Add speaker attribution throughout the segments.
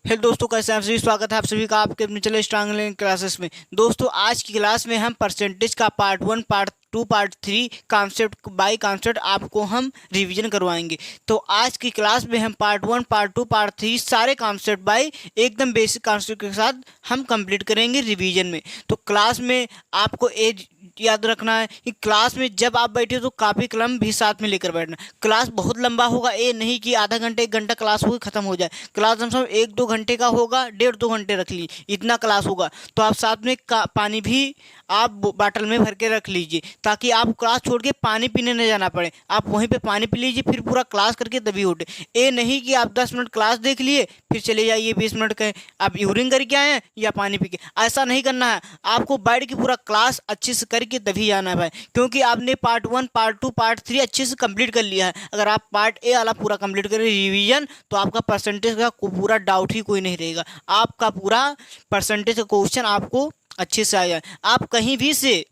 Speaker 1: Hello दोस्तों, कैसे हैं आप सभी। स्वागत है आप सभी का आपके अपने चले स्ट्रांग इंग्लिश क्लासेस में। दोस्तों, आज की क्लास में हम परसेंटेज का part 1, part 2, part 3 concept bye concept आपको हम रिवीजन करवाएंगे। तो आज की क्लास में हम पार्ट 1, पार्ट 2, पार्ट 3 सारे कॉन्सेप्ट बाय एकदम बेसिक कॉन्सेप्ट के साथ हम कंप्लीट करेंगे रिवीजन में। तो क्लास में आपको एक याद रखना है कि क्लास में जब आप बैठे तो कापी कलम भी साथ में लेकर बैठना। क्लास बहुत लंबा होगा, ये नहीं कि आधा घंटे 1 घंटा क्लास होगी खत्म हो जाए। क्लास हम सब 1-2 घंटे का होगा, 1.5-2 घंटे रख लीजिए, इतना क्लास होगा। तो आप साथ में पानी भी आप बाटल में भर के रख लीजिए, ताकि आप क्लास छोड़ के पानी पीने न जाना पड़े। आप वहीं पे पानी पी लीजिए, फिर पूरा क्लास करके तभी उठे। ये नहीं कि आप 10 मिनट क्लास देख लिए फिर चले जाइए 20 मिनट के आप यूरिन करके आए हैं या पानी पी के। ऐसा नहीं करना है, आपको बैठ के पूरा क्लास अच्छे से करके तभी आना है भाई, क्योंकि आपने पार्ट 1, पार्ट 2, पार्ट 3 अच्छे से कंप्लीट कर लिया है। अगर आप पार्ट ए वाला पूरा कंप्लीट करें रिवीजन, तो आपका परसेंटेज का पूरा डाउट ही कोई नहीं रहेगा। आपका पूरा परसेंटेज का क्वेश्चन आपको अच्छे से आ जाए। आप कहीं भी से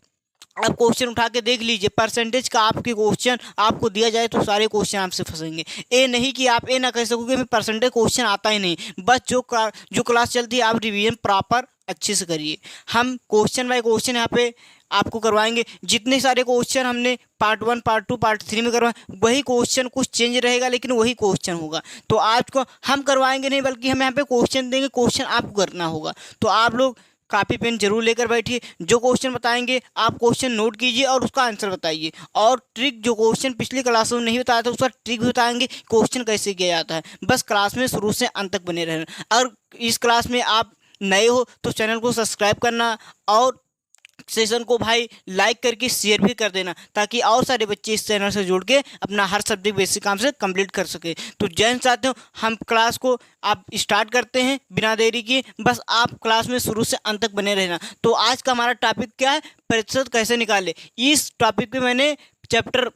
Speaker 1: आप क्वेश्चन उठा के देख लीजिए, परसेंटेज का आपके क्वेश्चन आपको दिया जाए तो सारे क्वेश्चन आपसे फंसेंगे। ये नहीं कि आप ये ना कह सकोगे हमें परसेंटेज क्वेश्चन आता ही नहीं। बस जो क्लास चलती है आप रिवीजन प्रॉपर अच्छे से करिए। हम क्वेश्चन बाय क्वेश्चन यहाँ पे आपको करवाएंगे। जितने सारे क्वेश्चन हमने पार्ट 1, पार्ट 2, पार्ट 3 में करवाए, वही क्वेश्चन कुछ चेंज रहेगा लेकिन वही क्वेश्चन होगा। तो आज को हम करवाएंगे नहीं, बल्कि हम यहाँ पे क्वेश्चन देंगे, क्वेश्चन आपको करना होगा। तो आप लोग कापी पेन जरूर लेकर बैठिए। जो क्वेश्चन बताएंगे आप क्वेश्चन नोट कीजिए और उसका आंसर बताइए। और ट्रिक, जो क्वेश्चन पिछली क्लासों में नहीं बताया था उसका ट्रिक भी बताएंगे, क्वेश्चन कैसे किया जाता है। बस क्लास में शुरू से अंत तक बने रहना। अगर इस क्लास में आप नए हो तो चैनल को सब्सक्राइब करना और सेशन को भाई लाइक करके शेयर भी कर देना, ताकि और सारे बच्चे इस चैनल से जुड़ के अपना हर सब्जेक्ट बेसिक काम से कंप्लीट कर सके। तो जैन साथियों, हम क्लास को आप स्टार्ट करते हैं बिना देरी किए। बस आप क्लास में शुरू से अंत तक बने रहना। तो आज का हमारा टॉपिक क्या है, प्रतिशत कैसे निकाले। इस टॉपिक पे मैंने चैप्टर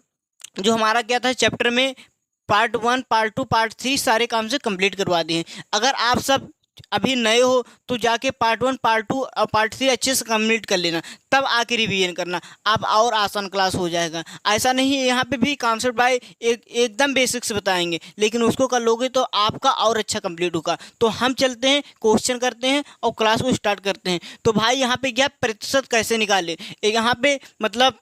Speaker 1: जो हमारा क्या था, चैप्टर में पार्ट 1, पार्ट 2, पार्ट 3 सारे काम से कंप्लीट करवा दिए हैं। अगर आप सब अभी नए हो तो जाके पार्ट 1, पार्ट 2 और पार्ट 3 अच्छे से कंप्लीट कर लेना, तब आके रिवीजन करना। आप और आसान क्लास हो जाएगा। ऐसा नहीं है, यहाँ पे भी कॉन्सेप्ट बाय एकदम बेसिक से बताएंगे, लेकिन उसको कर लोगे तो आपका और अच्छा कंप्लीट होगा। तो हम चलते हैं, क्वेश्चन करते हैं और क्लास को स्टार्ट करते हैं। तो भाई यहाँ पे क्या प्रतिशत कैसे निकाले, यहाँ पे मतलब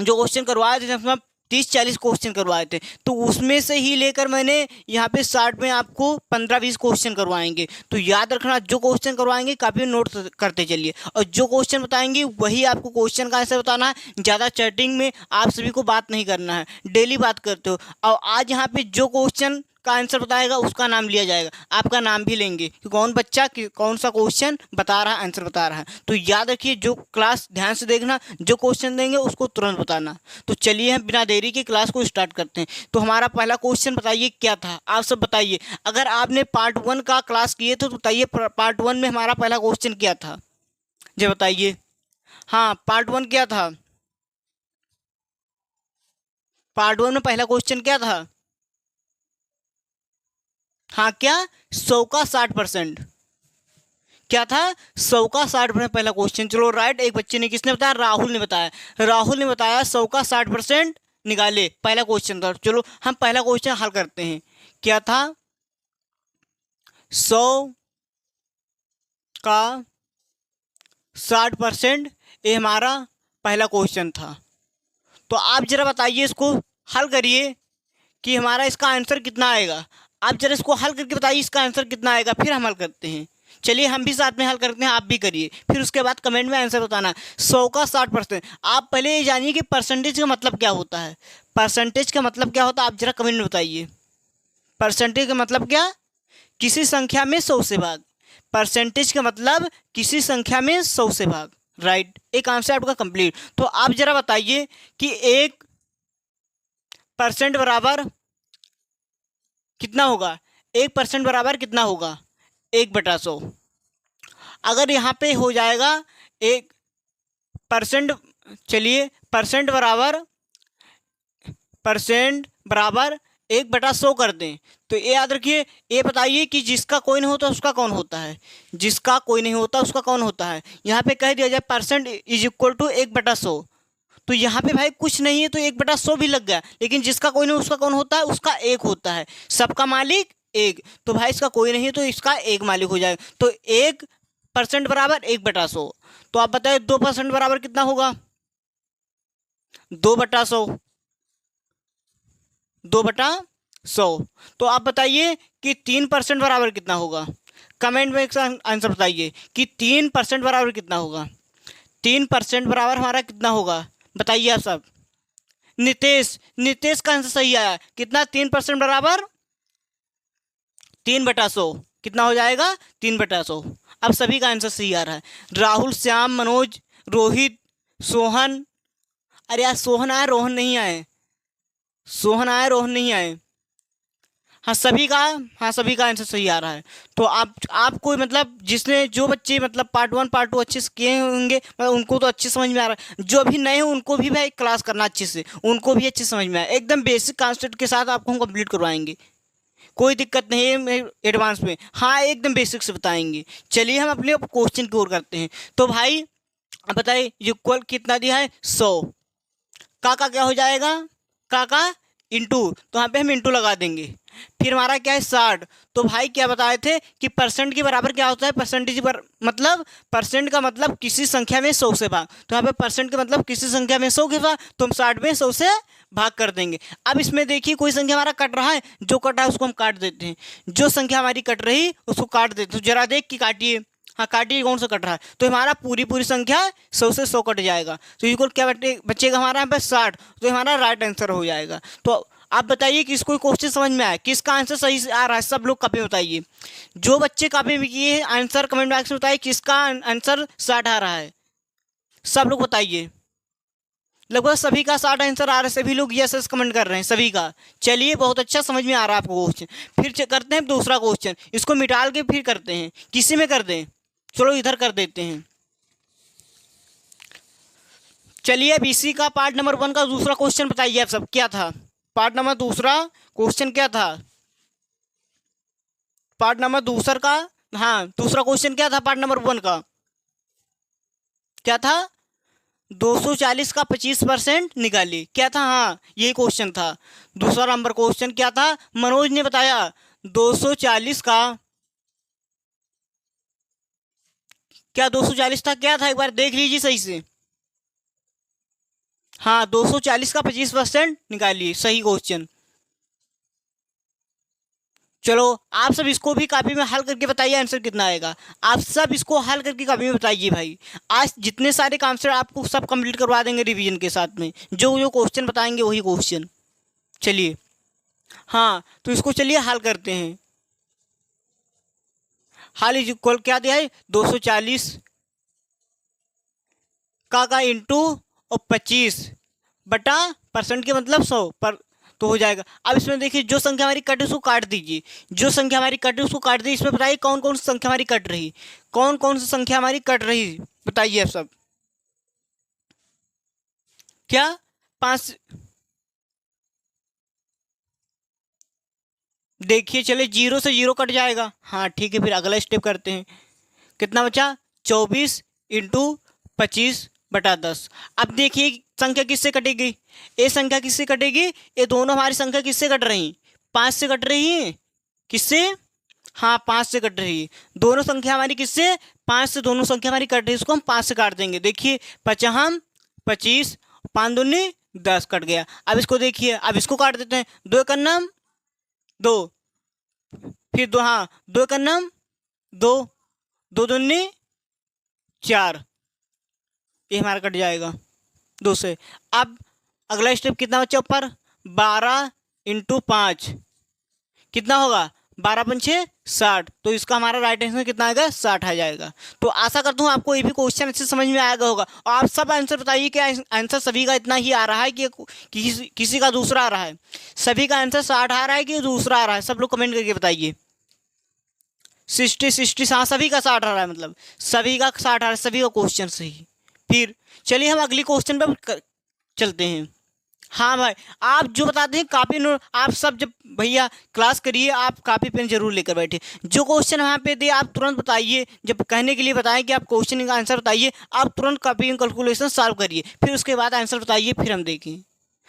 Speaker 1: जो क्वेश्चन करवाए थे, जब 30-40 क्वेश्चन करवाए थे, तो उसमें से ही लेकर मैंने यहाँ पे 60 में आपको 15-20 क्वेश्चन करवाएंगे। तो याद रखना, जो क्वेश्चन करवाएंगे काफ़ी नोट करते चलिए, और जो क्वेश्चन बताएंगे वही आपको क्वेश्चन का आंसर बताना है। ज़्यादा चैटिंग में आप सभी को बात नहीं करना है, डेली बात करते हो। और आज यहाँ पे जो क्वेश्चन का आंसर बताएगा उसका नाम लिया जाएगा, आपका नाम भी लेंगे कि कौन बच्चा कौन सा क्वेश्चन बता रहा है, आंसर बता रहा है। तो याद रखिए, जो क्लास ध्यान से देखना, जो क्वेश्चन देंगे उसको तुरंत बताना। तो चलिए हम बिना देरी के क्लास को स्टार्ट करते हैं। तो हमारा पहला क्वेश्चन बताइए क्या था, आप सब बताइए। अगर आपने पार्ट 1 का क्लास किए तो बताइए पार्ट 1 में हमारा पहला क्वेश्चन क्या था, जो बताइए। हाँ, पार्ट 1 क्या था, पार्ट 1 में पहला क्वेश्चन क्या था। हाँ, क्या 100 का 60%, क्या था 100 का 60% पहला क्वेश्चन। चलो राइट, एक बच्चे ने, किसने बताया, राहुल ने बताया। राहुल ने बताया 100 का 60% निकाले, पहला क्वेश्चन था। चलो हम पहला क्वेश्चन हल करते हैं। क्या था, 100 का 60%, ये हमारा पहला क्वेश्चन था। तो आप जरा बताइए, इसको हल करिए कि हमारा इसका आंसर कितना आएगा। आप जरा इसको हल करके बताइए इसका आंसर कितना आएगा, फिर हम हल करते हैं। चलिए हम भी साथ में हल करते हैं, आप भी करिए, फिर उसके बाद कमेंट में आंसर बताना। 100 का 60%, आप पहले ये जानिए कि परसेंटेज का मतलब क्या होता है। परसेंटेज का मतलब क्या होता है, आप जरा कमेंट में बताइए। परसेंटेज का मतलब क्या, किसी संख्या में 100 से भाग। परसेंटेज का मतलब किसी संख्या में 100 से भाग। राइट, एक आंसर आपका कंप्लीट। तो आप जरा बताइए कि 1% बराबर कितना होगा। 1% बराबर कितना होगा, 1/100। अगर यहाँ पे हो जाएगा 1%, चलिए परसेंट बराबर 1/100 कर दें, तो ये याद रखिए। ये बताइए कि जिसका कोई नहीं होता उसका कौन होता है, जिसका कोई नहीं होता उसका कौन होता है। यहाँ पे कह दिया जाए परसेंट इज इक्वल टू 1/100, तो यहाँ पे भाई कुछ नहीं है तो 1/100 भी लग गया, लेकिन जिसका कोई नहीं उसका कौन होता है, उसका 1 होता है। सबका मालिक एक। तो भाई इसका कोई नहीं है तो इसका एक मालिक हो जाएगा। तो 1% बराबर 1/100। तो आप बताइए 2% बराबर कितना होगा? 2/100। 2/100। तो आप बताइए कि 3% बराबर कितना होगा? कमेंट में एक आंसर बताइए कि 3% बराबर कितना होगा? 3% बराबर हमारा कितना होगा बताइए आप सब। नितेश का आंसर सही आया। कितना? 3% बराबर 3/100। कितना हो जाएगा? 3/100। अब सभी का आंसर सही आ रहा है। राहुल, श्याम, मनोज, रोहित, सोहन। अरे यार सोहन आए रोहन नहीं आए। सोहन आए रोहन नहीं आए। हाँ सभी का। हाँ सभी का आंसर सही आ रहा है। तो आपको मतलब जिसने जो बच्चे मतलब पार्ट 1 पार्ट 2 अच्छे से किए होंगे मतलब उनको तो अच्छे समझ में आ रहा है। जो भी नए हैं उनको भी भाई क्लास करना अच्छे से, उनको भी अच्छे समझ में आए। एकदम बेसिक कॉन्सेप्ट के साथ आपको हम कंप्लीट करवाएंगे, कोई दिक्कत नहीं है एडवांस में। हाँ एकदम बेसिक से बताएंगे। चलिए हम अपने क्वेश्चन की ओर करते हैं। तो भाई बताइए इक्वल कितना दिया है? 100 का क्या हो जाएगा? का इंटू, तो यहाँ पे हम इंटू लगा देंगे। फिर हमारा क्या है? 60। तो भाई क्या बताए थे कि परसेंट के बराबर क्या होता है? परसेंटेज पर मतलब परसेंट का मतलब किसी संख्या में 100 से भाग। तो यहाँ पे परसेंट का मतलब किसी संख्या में 100 के भाग, तो हम 60 में 100 से भाग कर देंगे। अब इसमें देखिए कोई संख्या हमारा कट रहा है, जो कट रहा है उसको हम काट देते हैं। जो संख्या हमारी कट रही उसको काट देते हैं। तो जरा देख के काटिए। हाँ काटिए कौन सा कट रहा है। तो हमारा पूरी संख्या 100 से 100 कट जाएगा। तो इक्वल क्या बचेगा हमारा यहाँ पे? 60। तो हमारा राइट आंसर हो जाएगा। तो आप बताइए कि इसको क्वेश्चन समझ में आया? किसका आंसर सही से आ रहा है? सब लोग कॉपी में बताइए। जो बच्चे कॉपी में किए हैं आंसर कमेंट बॉक्स में बताइए किसका आंसर 60 आ रहा है। सब लोग बताइए। लगभग सभी का 60 आंसर आ रहा है। सभी लोग यस कमेंट कर रहे हैं सभी का। चलिए बहुत अच्छा समझ में आ रहा है आपको क्वेश्चन। फिर करते हैं दूसरा क्वेश्चन। इसको मिटाल के फिर करते हैं। किसी में कर दें? चलो इधर कर देते हैं। चलिए अब इसी का पार्ट नंबर 1 का दूसरा क्वेश्चन बताइए आप सब क्या था? पार्ट नंबर दूसरा क्वेश्चन क्या था? पार्ट नंबर दूसरा का, हाँ दूसरा क्वेश्चन क्या था पार्ट नंबर 1 का? क्या था? 240 का 25% निकालिए। क्या था? हाँ यही क्वेश्चन था। दूसरा नंबर क्वेश्चन क्या था? मनोज ने बताया 240 का क्या 240 था? क्या था एक बार देख लीजिए सही से। हाँ 240 का 25% निकालिए, सही क्वेश्चन। चलो आप सब इसको भी कॉपी में हल करके बताइए आंसर कितना आएगा। आप सब इसको हल करके कॉपी में बताइए भाई। आज जितने सारे आंसर आपको सब कंप्लीट करवा देंगे रिवीजन के साथ में। जो जो क्वेश्चन बताएंगे वही क्वेश्चन। चलिए हाँ तो इसको चलिए हल करते हैं। हाल इक्वल क्या दिया है? 240 का इंटू और 25 बटा परसेंट के मतलब 100 पर तो हो जाएगा। अब इसमें देखिए जो संख्या हमारी कट है उसको काट दीजिए। जो संख्या हमारी कट है उसको काट दीजिए। इसमें बताइए कौन कौन सी संख्या हमारी कट रही? कौन कौन सी संख्या हमारी कट रही बताइए आप सब। क्या? 5? देखिए चले 0 से 0 कट जाएगा। हाँ ठीक है फिर अगला स्टेप करते हैं। कितना बचा? 24 इंटू 25/10। अब देखिए संख्या किससे कटेगी? ये संख्या किससे कटेगी? ये दोनों हमारी संख्या किससे कट रही? 5 से कट रही है। किससे? हाँ 5 से कट रही है। दोनों संख्या हमारी किससे? 5 से। दोनों संख्या हमारी कट रही है, इसको हम 5 से काट देंगे। देखिए 55 25 5 दूनी 10 कट गया। अब इसको देखिए, अब इसको काट देते हैं। 2 का नाम 2, फिर 2, हाँ 2 का नाम 2, 2 दूनी 4, ये हमारा कट जाएगा 2 से। अब अगला स्टेप कितना बच्चा ऊपर? 12 इंटू 5 कितना होगा? 12 पंचे 60। तो इसका हमारा राइट आंसर कितना आएगा? 60 आ जाएगा। तो आशा करता हूँ आपको ये भी क्वेश्चन अच्छे समझ में आएगा होगा। और आप सब आंसर बताइए कि आंसर सभी का इतना ही आ रहा है कि किसी का दूसरा आ रहा है? सभी का आंसर 60 आ रहा है कि दूसरा आ रहा है? सब लोग कमेंट करके बताइए। 60 हाँ सभी का 60 आ रहा है, मतलब सभी का 60 आ रहा है, सभी का क्वेश्चन सही। फिर चलिए हम अगली क्वेश्चन पर चलते हैं। हाँ भाई आप जो बताते हैं कापी नोट आप सब जब भैया क्लास करिए आप कापी पेन जरूर लेकर बैठे। जो क्वेश्चन वहाँ पे दे आप तुरंत बताइए। जब कहने के लिए बताएं कि आप क्वेश्चन का आंसर बताइए, आप तुरंत कापी में कैलकुलेशन सॉल्व करिए। फिर उसके बाद आंसर बताइए, फिर हम देखें।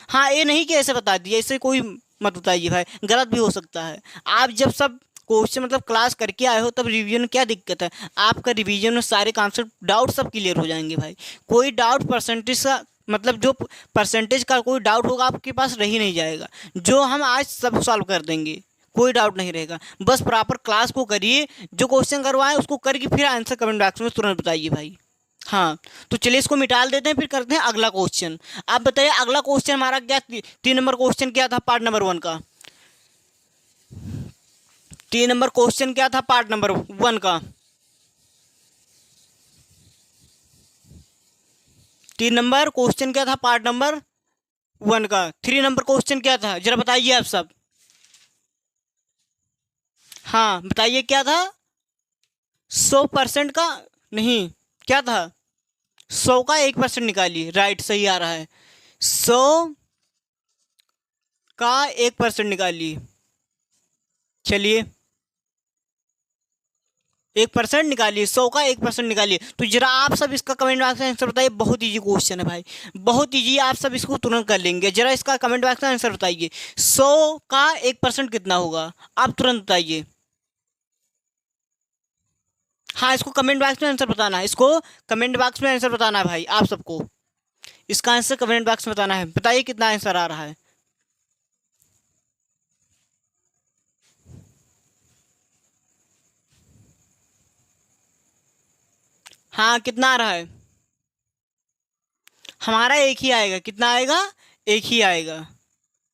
Speaker 1: हाँ ये नहीं कि ऐसे बता दिए, ऐसे कोई मत बताइए भाई, गलत भी हो सकता है। आप जब सब क्वेश्चन मतलब क्लास करके आए हो तब रिवीजन क्या दिक्कत है, आपका रिवीजन में सारे कॉन्सेप्ट डाउट सब क्लियर हो जाएंगे भाई। कोई डाउट परसेंटेज का मतलब जो परसेंटेज का कोई डाउट होगा आपके पास रह ही नहीं जाएगा, जो हम आज सब सॉल्व कर देंगे, कोई डाउट नहीं रहेगा। बस प्रॉपर क्लास को करिए, जो क्वेश्चन करवाएं उसको करके फिर आंसर कमेंट बॉक्स में तुरंत बताइए भाई। हाँ, तो चलिए इसको मिटा देते हैं, फिर करते हैं अगला क्वेश्चन। आप बताइए अगला क्वेश्चन हमारा क्या, 3 नंबर क्वेश्चन क्या था पार्ट नंबर 1 का। 3 नंबर क्वेश्चन क्या था पार्ट नंबर 1 का। 3 नंबर क्वेश्चन क्या था पार्ट नंबर 1 का। 3 नंबर क्वेश्चन क्या था जरा बताइए आप सब। हाँ बताइए क्या था। 100% का नहीं, क्या था, 100 का 1% निकालिए, राइट सही आ रहा है। 100 का 1% निकालिए, चलिए 1% निकालिए, 100 का 1% निकालिए। तो जरा आप सब इसका कमेंट बॉक्स में आंसर बताइए, बहुत इजी क्वेश्चन है भाई, बहुत इजी, आप सब इसको तुरंत कर लेंगे। जरा इसका कमेंट बॉक्स में आंसर बताइए, 100 का 1% कितना होगा, आप तुरंत बताइए। हाँ इसको कमेंट बॉक्स में आंसर बताना है, इसको कमेंट बॉक्स में आंसर बताना है भाई, आप सबको इसका आंसर कमेंट बॉक्स में बताना है। बताइए कितना आंसर आ रहा है। हाँ कितना आ रहा है, हमारा एक ही आएगा, कितना आएगा, एक ही आएगा,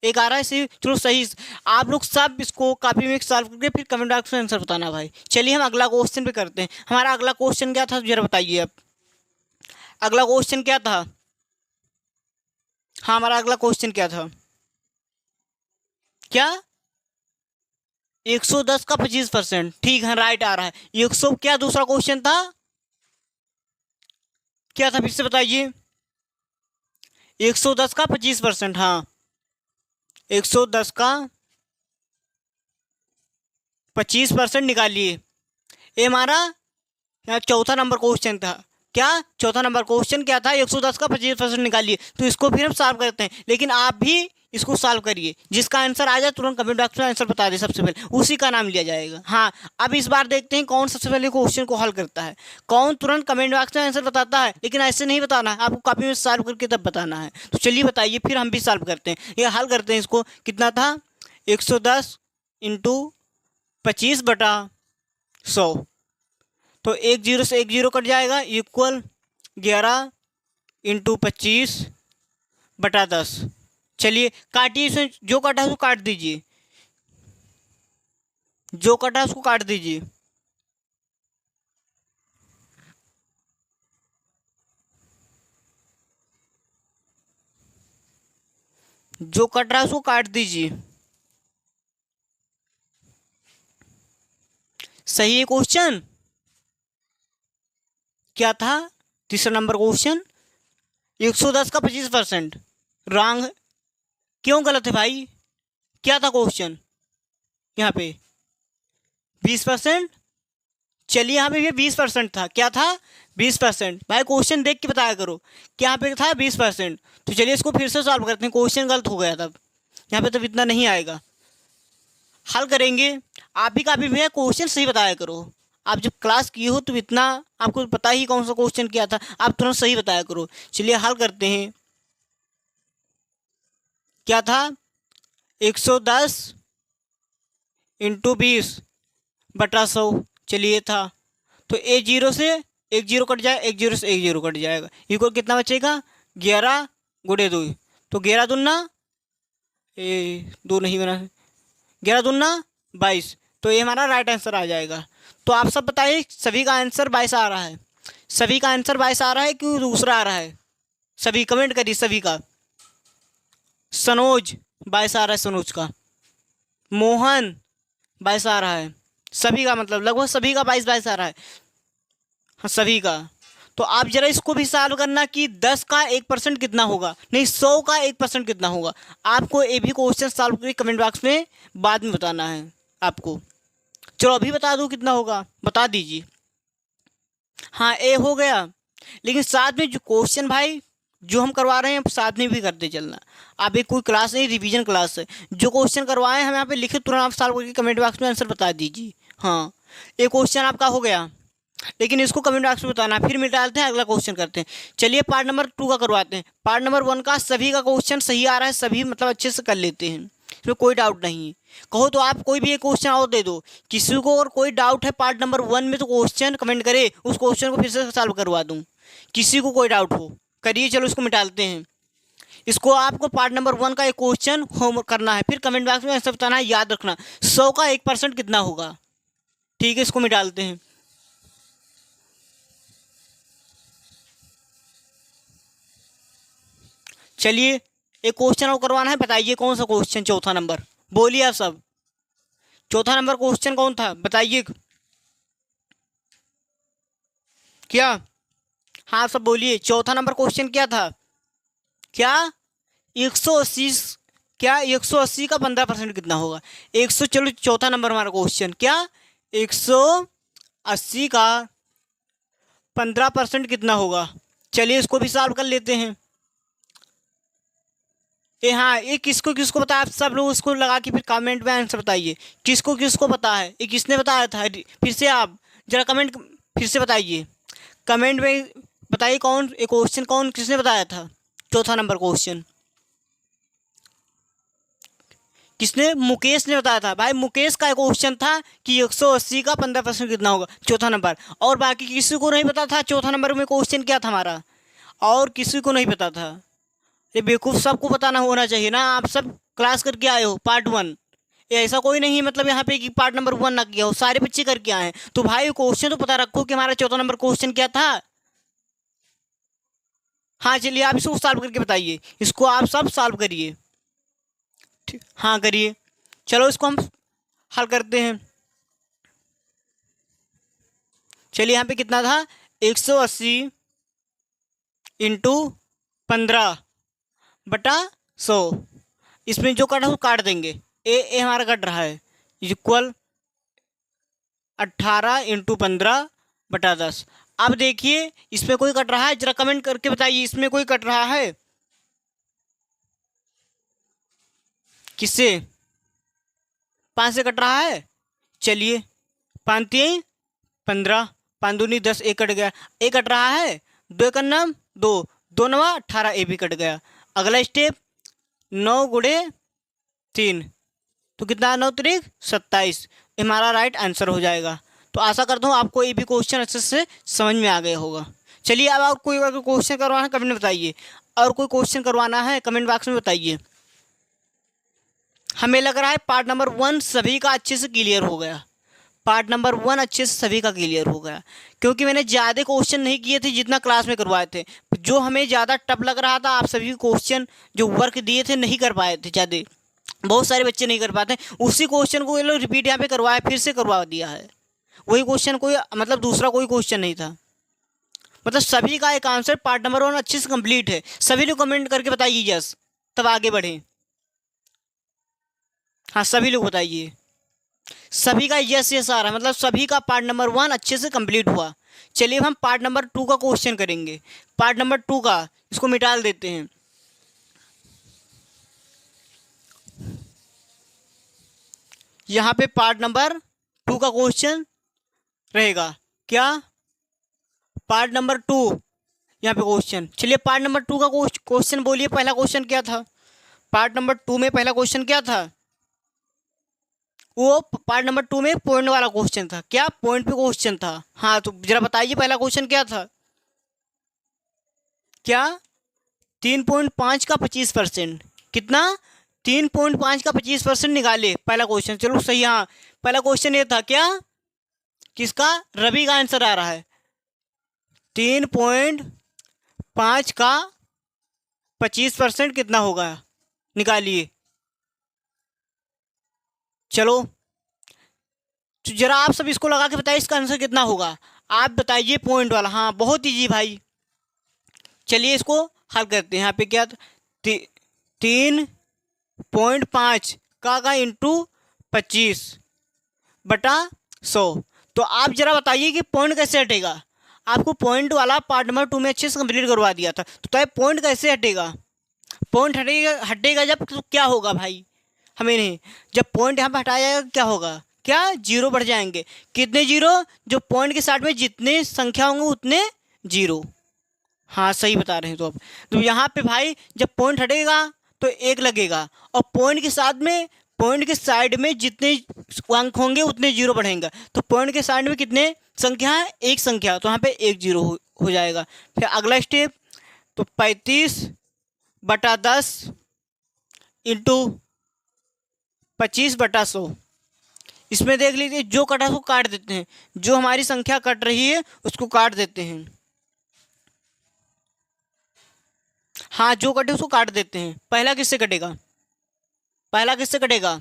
Speaker 1: एक आ रहा है सही। चलो सही, आप लोग सब इसको कॉपी में सॉल्व करके फिर कमेंट बॉक्स में आंसर बताना भाई। चलिए हम अगला क्वेश्चन पे करते हैं। हमारा अगला क्वेश्चन क्या था जरा बताइए आप, अगला क्वेश्चन क्या था। हाँ हमारा अगला क्वेश्चन क्या था, क्या 110 का 25%, ठीक है राइट आ रहा है। 100 क्या दूसरा क्वेश्चन था, क्या था फिर से बताइए। 110 का 25%, हाँ 110 का 25% निकालिए, ये हमारा चौथा नंबर क्वेश्चन था। क्या चौथा नंबर क्वेश्चन क्या था, 110 का 25% निकालिए। तो इसको फिर हम सॉल्व करते हैं, लेकिन आप भी इसको सॉल्व करिए, जिसका आंसर आ जाए तुरंत कमेंट बॉक्स में आंसर बता दे, सबसे पहले उसी का नाम लिया जाएगा। हाँ अब इस बार देखते हैं कौन सबसे पहले क्वेश्चन को हल करता है, कौन तुरंत कमेंट बॉक्स में आंसर बताता है। लेकिन ऐसे नहीं बताना है, आपको कॉपी में सॉल्व करके तब बताना है। तो चलिए बताइए, फिर हम भी सॉल्व करते हैं, ये हल करते हैं। इसको कितना था, 110 इंटू 25/100, तो एक जीरो से एक जीरो कट जाएगा, इक्वल 11 इंटू 25/10। चलिए काटिए, इसमें जो कटा है उसको काट दीजिए, जो कटा है उसको काट दीजिए। जो कट रहा है उसको काट दीजिए। सही है क्वेश्चन, क्या था तीसरा नंबर क्वेश्चन, 110 का 25%, रॉन्ग है। क्यों गलत है भाई, क्या था क्वेश्चन यहाँ पे 20%। चलिए यहाँ पे ये 20% था, क्या था 20%। भाई क्वेश्चन देख के बताया करो, क्या यहाँ पे था 20%। तो चलिए इसको फिर से सॉल्व करते हैं, क्वेश्चन गलत हो गया तब, यहाँ पे तब इतना नहीं आएगा, हल करेंगे। आप भी काफ़ी भैया क्वेश्चन सही बताया करो, आप जब क्लास किए हो तो इतना आपको पता ही कौन सा क्वेश्चन क्या था, आप तुरंत सही बताया करो। चलिए हल करते हैं, क्या था 110 इंटू 20/100, चलिए था। तो एक जीरो से एक जीरो कट जाए, एक जीरो से एक जीरो कट जाएगा, इक्वल कितना बचेगा 11 गुणे 2, तो 11 दूना दो नहीं बना, 11 दूना 22, तो ये हमारा राइट आंसर आ जाएगा। तो आप सब बताइए सभी का आंसर 22 आ रहा है, सभी का आंसर 22 आ रहा है क्यों दूसरा आ रहा है, सभी कमेंट करिए सभी का। सनोज 22 आ रहा है, सनोज का। मोहन 22 आ रहा है, सभी का मतलब लगभग सभी का 22 आ रहा है, हाँ सभी का। तो आप जरा इसको भी सॉल्व करना कि 10 का 1% कितना होगा, नहीं 100 का 1% कितना होगा। आपको ये भी क्वेश्चन सॉल्व करके कमेंट बॉक्स में बाद में बताना है आपको। चलो अभी बता दूँ कितना होगा, बता दीजिए। हाँ ए हो गया, लेकिन साथ में जो क्वेश्चन भाई जो हम करवा रहे हैं साथ में भी करते चलना। आप एक कोई क्लास नहीं, रिवीजन क्लास है। जो क्वेश्चन करवाए हम यहाँ पे लिखे, तुरंत आप सॉल्व करके कमेंट बॉक्स में आंसर बता दीजिए। हाँ, एक क्वेश्चन आपका हो गया, लेकिन इसको कमेंट बॉक्स में बताना, फिर मिटाते हैं, अगला क्वेश्चन करते हैं। चलिए पार्ट नंबर 2 का करवाते हैं। पार्ट नंबर 1 का सभी का क्वेश्चन सही आ रहा है, सभी मतलब अच्छे से कर लेते हैं, इसमें कोई डाउट नहीं है। कहो तो आप कोई भी एक क्वेश्चन और दे दो, किसी को और कोई डाउट है पार्ट नंबर 1 में तो क्वेश्चन कमेंट करे, उस क्वेश्चन को फिर से सॉल्व करवा दूँ। किसी को कोई डाउट हो करिए। चलो इसको मिटाते हैं। इसको आपको पार्ट नंबर 1 का एक क्वेश्चन होमवर्क करना है, फिर कमेंट बॉक्स में आंसर बताना है। याद रखना 100 का 1% कितना होगा। ठीक है, इसको मिटाते हैं। चलिए एक क्वेश्चन और करवाना है, बताइए कौन सा क्वेश्चन? चौथा नंबर, बोलिए आप सब। चौथा नंबर क्वेश्चन कौन था बताइए क्या? हाँ आप सब बोलिए, चौथा नंबर क्वेश्चन क्या था? क्या 180? क्या 180 का 15% कितना होगा? 100, चलो चौथा नंबर हमारा क्वेश्चन क्या, 180 का 15% कितना होगा? चलिए इसको भी सॉल्व कर लेते हैं। हाँ, ये किसको किसको पता है? आप सब लोग उसको लगा के फिर कमेंट में आंसर बताइए, किसको किसको पता है, ये किसने बताया था? फिर से आप जरा कमेंट फिर से बताइए, कमेंट में बताइए कौन एक क्वेश्चन कौन किसने बताया था? चौथा नंबर क्वेश्चन किसने? मुकेश ने बताया था भाई। मुकेश का क्वेश्चन था कि 180 का 15% कितना होगा, चौथा नंबर। और बाकी किसी को नहीं पता था चौथा नंबर में क्वेश्चन क्या था हमारा, और किसी को नहीं पता था। ये बेवकूफ़, सबको बताना होना चाहिए ना। आप सब क्लास करके आए हो पार्ट 1, ये ऐसा कोई नहीं है मतलब यहाँ पे कि पार्ट नंबर 1 ना किया हो, सारे बच्चे करके आए हैं। तो भाई क्वेश्चन तो पता रखो कि हमारा चौथा नंबर क्वेश्चन क्या था। हाँ चलिए आप इसको सॉल्व करके बताइए, इसको आप सब सॉल्व करिए। हाँ करिए, चलो इसको हम हल करते हैं। चलिए यहाँ पे कितना था, 180 इंटू 15 बटा 100। इसमें जो कटा वो काट देंगे, ए हमारा कट रहा है, इक्वल 18 इंटू 15 बटा 10। अब देखिए इसमें कोई कट रहा है, जरा कमेंट करके बताइए इसमें कोई कट रहा है? किससे? 5 से कट रहा है। चलिए 5 3 15, 5 दूनी 10, एक कट गया, एक कट रहा है, 2 का नाम 2, 2 नवा 18, ए भी कट गया। अगला स्टेप 9 गुणे 3, तो कितना? 9 त्रिक 27, हमारा राइट आंसर हो जाएगा। तो आशा करता हूँ आपको ये भी क्वेश्चन अच्छे से समझ में आ गया होगा। चलिए अब आप कोई अगर क्वेश्चन करवाना है कमेंट में बताइए, और कोई क्वेश्चन करवाना है कमेंट बॉक्स में बताइए। हमें लग रहा है पार्ट नंबर 1 सभी का अच्छे से क्लियर हो गया। पार्ट नंबर 1 अच्छे से सभी का क्लियर हो गया, क्योंकि मैंने ज़्यादा क्वेश्चन नहीं किए थे जितना क्लास में करवाए थे। जो हमें ज़्यादा टफ लग रहा था, आप सभी क्वेश्चन जो वर्क दिए थे नहीं कर पाए थे, ज़्यादा बहुत सारे बच्चे नहीं कर पाते। उसी क्वेश्चन को ये लोग रिपीट यहाँ पे करवाया, फिर से करवा दिया है। वही क्वेश्चन, कोई मतलब दूसरा कोई क्वेश्चन नहीं था। मतलब सभी का एक आंसर पार्ट नंबर 1 अच्छे से कंप्लीट है। सभी लोग कमेंट करके बताइए यस, तब आगे बढ़ें। हाँ सभी लोग बताइए, सभी का यस यस आ रहा है, मतलब सभी का पार्ट नंबर 1 अच्छे से कंप्लीट हुआ। चलिए अब हम पार्ट नंबर 2 का क्वेश्चन करेंगे। पार्ट नंबर 2 का इसको मिटा देते हैं। यहाँ पे पार्ट नंबर 2 का क्वेश्चन रहेगा क्या? पार्ट नंबर 2 यहाँ पे क्वेश्चन। चलिए पार्ट नंबर 2 का क्वेश्चन बोलिए, पहला क्वेश्चन क्या था? पार्ट नंबर 2 में पहला क्वेश्चन क्या था? वो पार्ट नंबर 2 में पॉइंट वाला क्वेश्चन था। क्या पॉइंट पे क्वेश्चन था? हाँ तो जरा बताइए पहला क्वेश्चन क्या था? क्या 3.5 का 25%? कितना? 3.5 का 25% निकाले, पहला क्वेश्चन। चलो सही, हाँ पहला क्वेश्चन ये था क्या, किसका? रवि का आंसर आ रहा है। 3.5 का 25% कितना होगा, निकालिए। चलो तो जरा आप सब इसको लगा के बताइए इसका आंसर कितना होगा। आप बताइए पॉइंट वाला। हाँ बहुत ईजी भाई। चलिए इसको हल करते हैं। यहाँ पे क्या था? 3.5 का इंटू 25 बटा 100। तो आप जरा बताइए कि पॉइंट कैसे हटेगा। आपको पॉइंट वाला पार्ट नंबर 2 में अच्छे से कंप्लीट करवा दिया था। तो पॉइंट कैसे हटेगा? पॉइंट हटेगा जब, तो क्या होगा भाई? हमें नहीं, जब पॉइंट यहाँ पर हटाया जाएगा क्या होगा? क्या जीरो बढ़ जाएंगे? कितने जीरो? जो पॉइंट के साथ में जितने संख्या होंगे उतने जीरो। हाँ सही बता रहे हैं। तो यहाँ पे भाई जब पॉइंट हटेगा तो 1 लगेगा, और पॉइंट के साथ में, पॉइंट के साइड में जितने अंक होंगे उतने जीरो बढ़ेंगे। तो पॉइंट के साइड में कितने संख्या है? 1 संख्या, तो यहाँ पे 1 जीरो हो जाएगा। फिर अगला स्टेप, तो 35/10 इंटू 25/100। इसमें देख लीजिए, जो कटा उसको काट देते हैं, जो हमारी संख्या कट रही है उसको काट देते हैं। हाँ, जो कटे उसको काट देते हैं। पहला किससे कटेगा? पहला किससे कटेगा?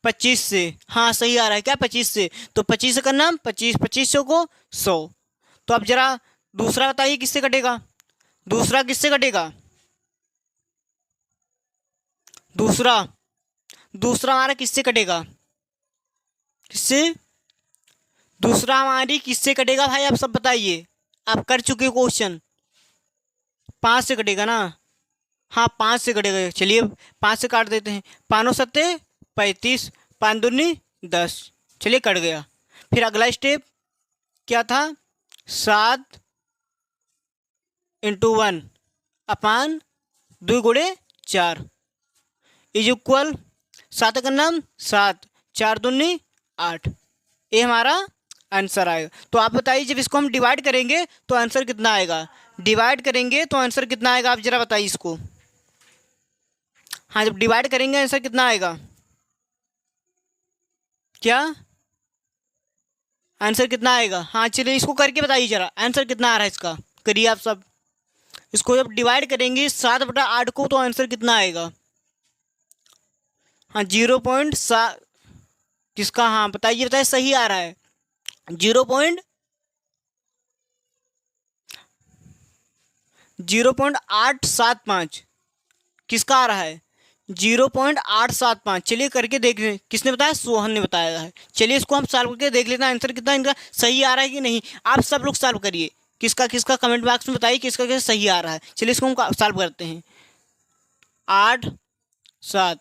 Speaker 1: 25 से। हाँ सही आ रहा है, क्या 25 से? तो 25 से करना, 25 को 100। तो अब जरा दूसरा बताइए किससे कटेगा? दूसरा किससे कटेगा? दूसरा हमारा किससे कटेगा? किससे? दूसरा हमारी किससे कटेगा भाई? आप सब बताइए, आप कर चुके हो क्वेश्चन। 5 से कटेगा ना? हाँ 5 से कटेगा। चलिए 5 से काट देते हैं। 5 7 35, 5 दूनी 10। चलिए कट गया। फिर अगला स्टेप क्या था? 7 इंटू 1 अपान 2 गुणे 4 इज इक्वल 7 का नाम 7, 4 दूनी 8। ये हमारा आंसर आएगा। तो आप बताइए, जब इसको हम डिवाइड करेंगे तो आंसर कितना आएगा? डिवाइड करेंगे तो आंसर कितना आएगा? आप जरा बताइए इसको। हाँ, जब डिवाइड करेंगे आंसर कितना आएगा? क्या आंसर कितना आएगा? हाँ चलिए इसको करके बताइए जरा, आंसर कितना आ रहा है इसका। करिए आप सब। इसको जब डिवाइड करेंगे 7/8 को, तो आंसर कितना आएगा? हाँ 0.7 किसका? हाँ बताइए बताइए, सही आ रहा है। 0.875 किसका आ रहा है? 0.875। चलिए करके देख लें। किसने बताया? सोहन ने बताया है। चलिए इसको हम सॉल्व करके देख लेते हैं, आंसर कितना इनका सही आ रहा है कि नहीं। आप सब लोग सॉल्व करिए, किसका किसका कमेंट बॉक्स में बताइए किसका किसका सही आ रहा है। चलिए इसको हम सॉल्व करते हैं। 8 7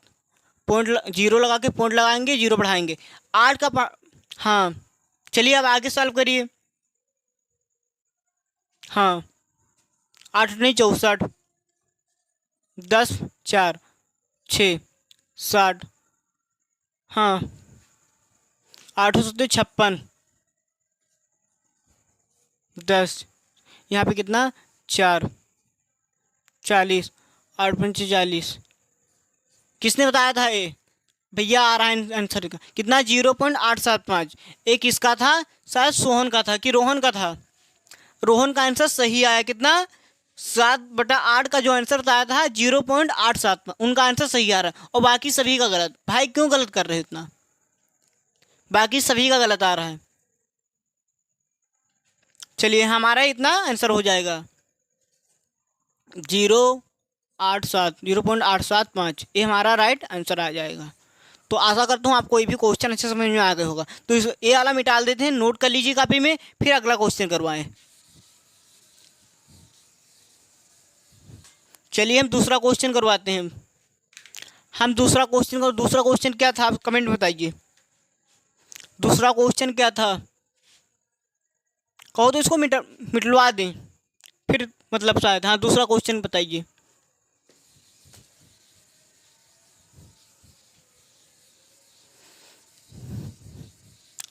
Speaker 1: पॉइंट, जीरो लगा के पॉइंट लगाएंगे, जीरो बढ़ाएंगे। 8 का हाँ चलिए अब आगे सॉल्व करिए। हाँ 8 नहीं 64, 10 4 6 60, हाँ 8 7 56, 10, यहाँ पे कितना 4 40, 8 5 40। किसने बताया था? ये भैया आ रहा है आंसर का कितना? 0.875। एक किसका था? शायद सोहन का था कि रोहन का था। रोहन का आंसर सही आया। कितना? 7/8 का जो आंसर बताया था 0.875, उनका आंसर सही आ रहा है, और बाकी सभी का गलत। भाई क्यों गलत कर रहे हो इतना? बाकी सभी का गलत आ रहा है। चलिए हमारा इतना आंसर हो जाएगा 0.875, ये हमारा राइट आंसर आ जाएगा। तो आशा करता हूँ आपको कोई भी क्वेश्चन अच्छे समझ में आ गया होगा। तो इस ये वाला मिटा देते हैं, नोट कर लीजिए कॉपी में, फिर अगला क्वेश्चन करवाएं। चलिए हम दूसरा क्वेश्चन करवाते हैं। हम दूसरा क्वेश्चन क्या था? आप कमेंट में बताइए, दूसरा क्वेश्चन क्या था? कहो तो इसको मिटलवा दें फिर, मतलब शायद। हाँ दूसरा क्वेश्चन बताइए।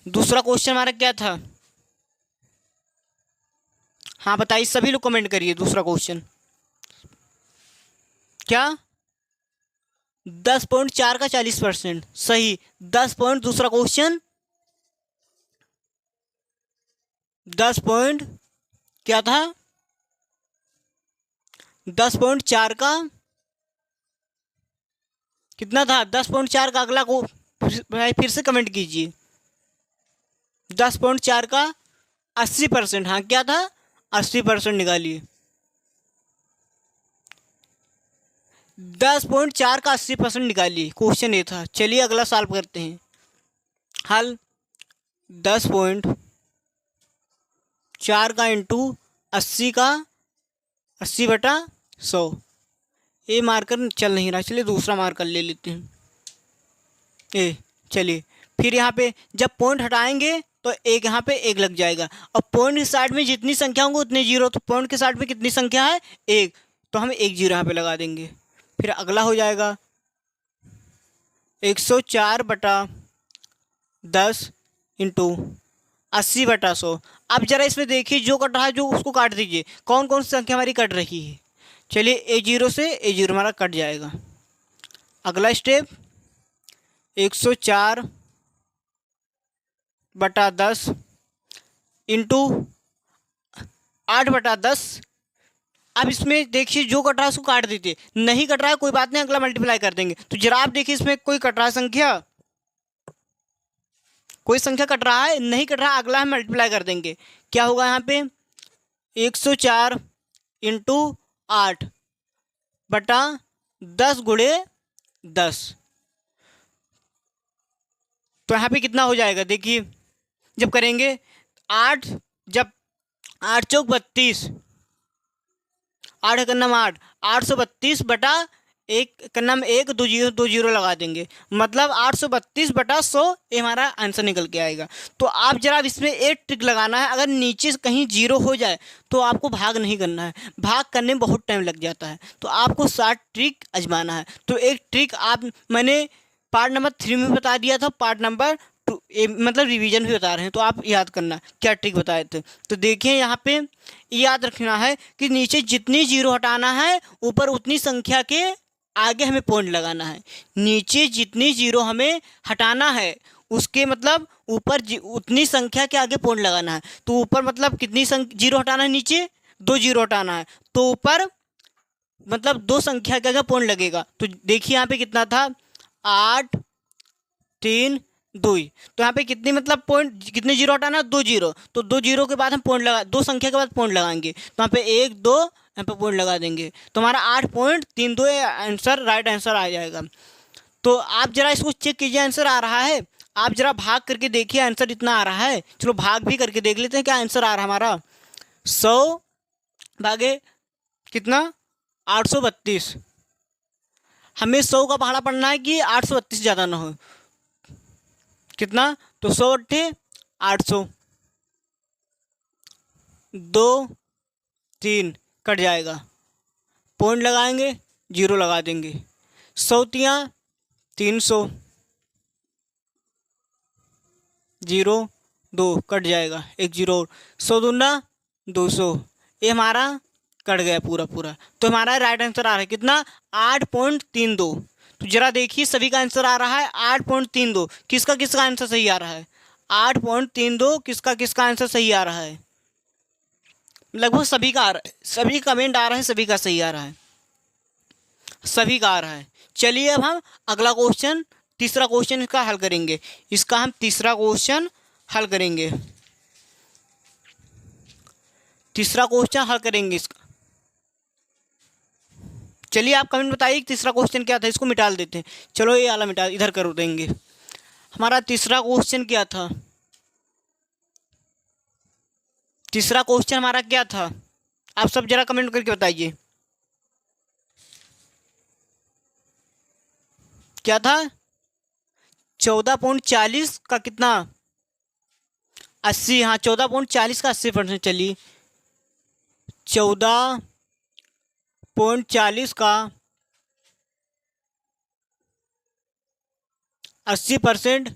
Speaker 1: दूसरा क्वेश्चन हमारा क्या था? हाँ बताइए, सभी लोग कमेंट करिए। दूसरा क्वेश्चन क्या? 10.4 का 40%, सही। 10 पॉइंट, दूसरा क्वेश्चन 10 पॉइंट क्या था? 10.4 का कितना था? 10.4 का अगला को फिर से कमेंट कीजिए। 10.4 का 80%, हाँ क्या था? 80% निकालिए। 10.4 का 80% निकालिए, क्वेश्चन ये था। चलिए अगला सॉल्व करते हैं। हल 10.4 4 का इंटू 80 का 80/100। ये मार्कर चल नहीं रहा, चलिए दूसरा मार्कर ले लेते हैं। ए चलिए, फिर यहाँ पे जब पॉइंट हटाएंगे तो एक यहाँ पे एक लग जाएगा, और पॉइंट के साइड में जितनी संख्या होंगी उतने जीरो, तो पॉइंट के साइड में कितनी संख्या है, एक, तो हम एक जीरो यहाँ पे लगा देंगे। फिर अगला हो जाएगा 104/10 इंटू 80/100। अब जरा इसमें देखिए जो कट रहा है, जो उसको काट दीजिए, कौन कौन सी संख्या हमारी कट रही है। चलिए A0 से A0 हमारा कट जाएगा। अगला स्टेप 104/10 इंटू 8/10। अब इसमें देखिए जो कट रहा है उसको काट दीजिए, नहीं कट रहा है कोई बात नहीं, अगला मल्टीप्लाई कर देंगे। तो जरा आप देखिए इसमें कोई कट रहा है संख्या, कोई संख्या कट रहा है, नहीं कट रहा, अगला हम मल्टीप्लाई कर देंगे। क्या होगा यहाँ पे 104 इंटू 8/10 गुणे 10। तो यहाँ पे कितना हो जाएगा, देखिए जब करेंगे 8, जब 8 चौक 32, 8 का नाम 8, 832/1 का नाम 1, 2 जीरो लगा देंगे, मतलब 832/100 ये हमारा आंसर निकल के आएगा। तो आप जरा इसमें एक ट्रिक लगाना है, अगर नीचे कहीं जीरो हो जाए तो आपको भाग नहीं करना है, भाग करने में बहुत टाइम लग जाता है, तो आपको 60 ट्रिक आजमाना है। तो एक ट्रिक मैंने पार्ट नंबर 3 में बता दिया था, पार्ट नंबर 2 मतलब रिवीजन भी बता रहे हैं, तो आप याद करना क्या ट्रिक बताए थे। तो देखिए यहाँ पे याद रखना है कि नीचे जितनी जीरो हटाना है ऊपर उतनी संख्या के आगे हमें पॉइंट लगाना है। नीचे जितनी जीरो हमें हटाना है उसके मतलब ऊपर उतनी संख्या के आगे पॉइंट लगाना है। तो ऊपर मतलब कितनी जीरो हटाना है, नीचे 2 जीरो हटाना है, तो ऊपर मतलब 2 संख्या के आगे पॉइंट लगेगा। तो देखिए यहाँ पे कितना था 8 3 2। तो यहाँ पे कितनी मतलब पॉइंट, कितने जीरो हटाना, 2 जीरो, तो 2 जीरो के बाद हम पॉइंट लगा, 2 संख्या के बाद पॉइंट लगाएंगे, तो यहाँ पे 1 2 यहाँ पे पॉइंट लगा देंगे, तो हमारा 8.32 आंसर राइट आंसर आ जाएगा। तो आप जरा इसको चेक कीजिए आंसर आ रहा है, आप जरा भाग करके देखिए आंसर इतना आ रहा है। चलो भाग भी करके देख लेते हैं क्या आंसर आ रहा है हमारा। 100 भागे कितना 832, हमें 100 का पहाड़ा पढ़ना है कि 832 ज़्यादा ना हो, कितना, तो 100 अट्ठे 800, 2 3 कट जाएगा, पॉइंट लगाएंगे, जीरो लगा देंगे, 100 तियाँ 300, 0 2 कट जाएगा, एक जीरो, 100 दूना 200, ये हमारा कट गया पूरा पूरा। तो हमारा राइट आंसर आ रहा है कितना 8.32। तो जरा देखिए सभी का आंसर आ रहा है 8.32, किसका किसका आंसर सही आ रहा है 8.32, किसका किसका आंसर सही आ रहा है, लगभग सभी का आ रहा है, सभी कमेंट आ रहा है, सभी का सही आ रहा है, सभी का आ रहा है। चलिए अब हम अगला क्वेश्चन, तीसरा क्वेश्चन इसका हल करेंगे, इसका हम तीसरा क्वेश्चन हल करेंगे, तीसरा क्वेश्चन हल करेंगे इसका। चलिए आप कमेंट बताइए तीसरा क्वेश्चन क्या था, इसको मिटा देते हैं, चलो ये वाला मिटा इधर कर देंगे। हमारा तीसरा क्वेश्चन क्या था, तीसरा क्वेश्चन हमारा क्या था, आप सब जरा कमेंट करके बताइए क्या था। 14.40 का कितना 80, हाँ 14.40 का 80%। चलिए 14.40 का 80%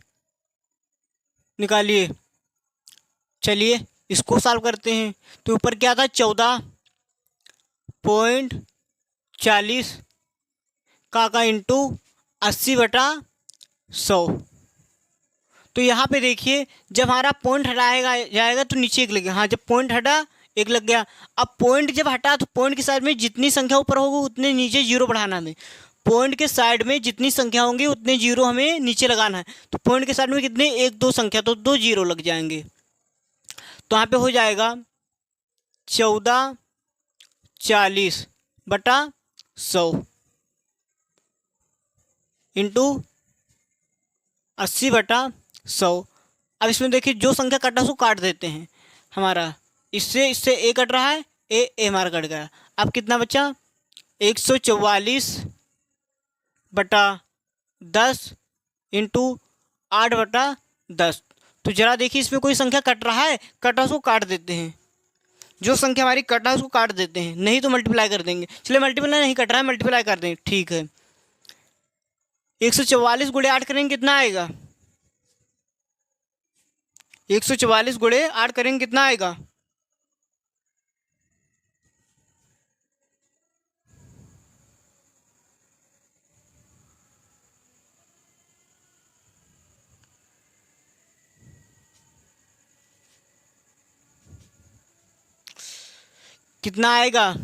Speaker 1: निकालिए। चलिए इसको सॉल्व करते हैं। तो ऊपर क्या था 14.40 का इंटू 80/100। तो यहाँ पे देखिए जब हमारा पॉइंट हटाएगा जाएगा तो नीचे एक लगेगा, हाँ जब पॉइंट हटा एक लग गया। अब पॉइंट जब हटा तो पॉइंट के साइड में जितनी संख्या ऊपर होगी उतने नीचे जीरो बढ़ाना हमें, पॉइंट के साइड में जितनी संख्या होंगी उतने जीरो हमें नीचे लगाना है। तो पॉइंट के साइड में कितने 1 2 संख्या, तो 2 जीरो लग जाएंगे। तो यहाँ पे हो जाएगा 14.40/100 इंटू 80/100। अब इसमें देखिए जो संख्या कटा उसको काट देते हैं, हमारा इससे इससे ए कट रहा है, ए हमारा कट गया। अब कितना बचा? 144/10 इंटू 8/10। तो जरा देखिए इसमें कोई संख्या कट रहा है, कटा उसको काट देते हैं। जो संख्या हमारी कटा है उसको काट देते हैं, नहीं तो मल्टीप्लाई कर देंगे। चलिए मल्टीप्लाई नहीं कट रहा है, मल्टीप्लाई कर देंगे, ठीक है। 144 गुणे 8 करेंगे कितना आएगा? 144 गुणे 8 करेंगे कितना आएगा? कितना आएगा?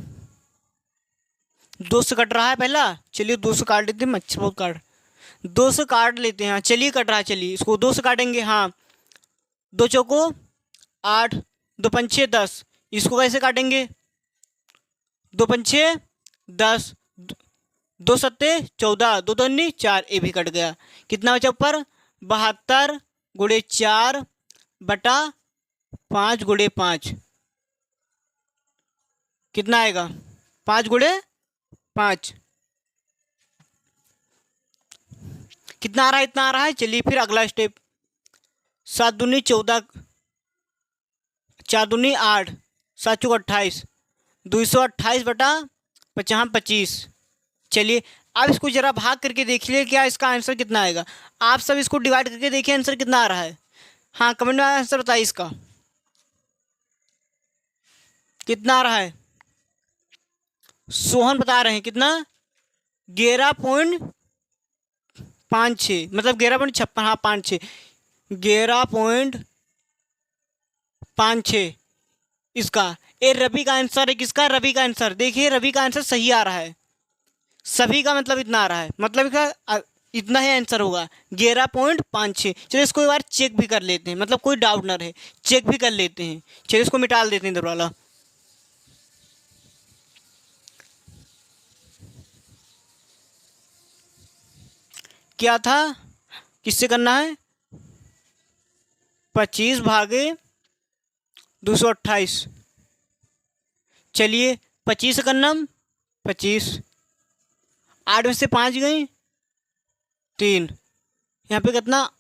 Speaker 1: 2 से कट रहा है पहला, चलिए 2 से काट लेते हैं, मच्छर बहुत काट, 2 से काट लेते हैं। हाँ चलिए कट रहा है, चलिए इसको 2 से काटेंगे। हाँ 2 चौको 8, 2 पंचे 10, इसको कैसे काटेंगे? 2 पंचे 10, 2 सत्ते 14, 2 दूनी 4, ए भी कट गया। कितना बचा ऊपर? 72 गुणे 4/5 गुणे 5, कितना आएगा? 5 गुणे 5 कितना आ रहा है? इतना आ रहा है। चलिए फिर अगला स्टेप, 7 दूनी 14, 4 दूनी 8, 7 चौक 28, 228/50 25। चलिए अब इसको जरा भाग करके देख लिए, क्या इसका आंसर कितना आएगा? आप सब इसको डिवाइड करके देखिए आंसर कितना आ रहा है। हाँ कमेंट में आंसर बताइए इसका कितना आ रहा है। सोहन बता रहे हैं कितना? 11.56, मतलब 11.56। हाँ 56, 11.56 इसका। ये रवि का आंसर है। किसका? रवि का आंसर। देखिए रवि का आंसर सही आ रहा है, सभी का मतलब इतना आ रहा है, मतलब का इतना ही आंसर होगा 11.56। चलिए इसको एक बार चेक भी कर लेते हैं, मतलब कोई डाउट ना रहे, चेक भी कर लेते हैं। चलिए इसको मिटा देते हैं इधर वाला। क्या था? किससे करना है? 25/228। चलिए 25 से करना, 25, 8 में से 5 गई 3, यहाँ पे कितना?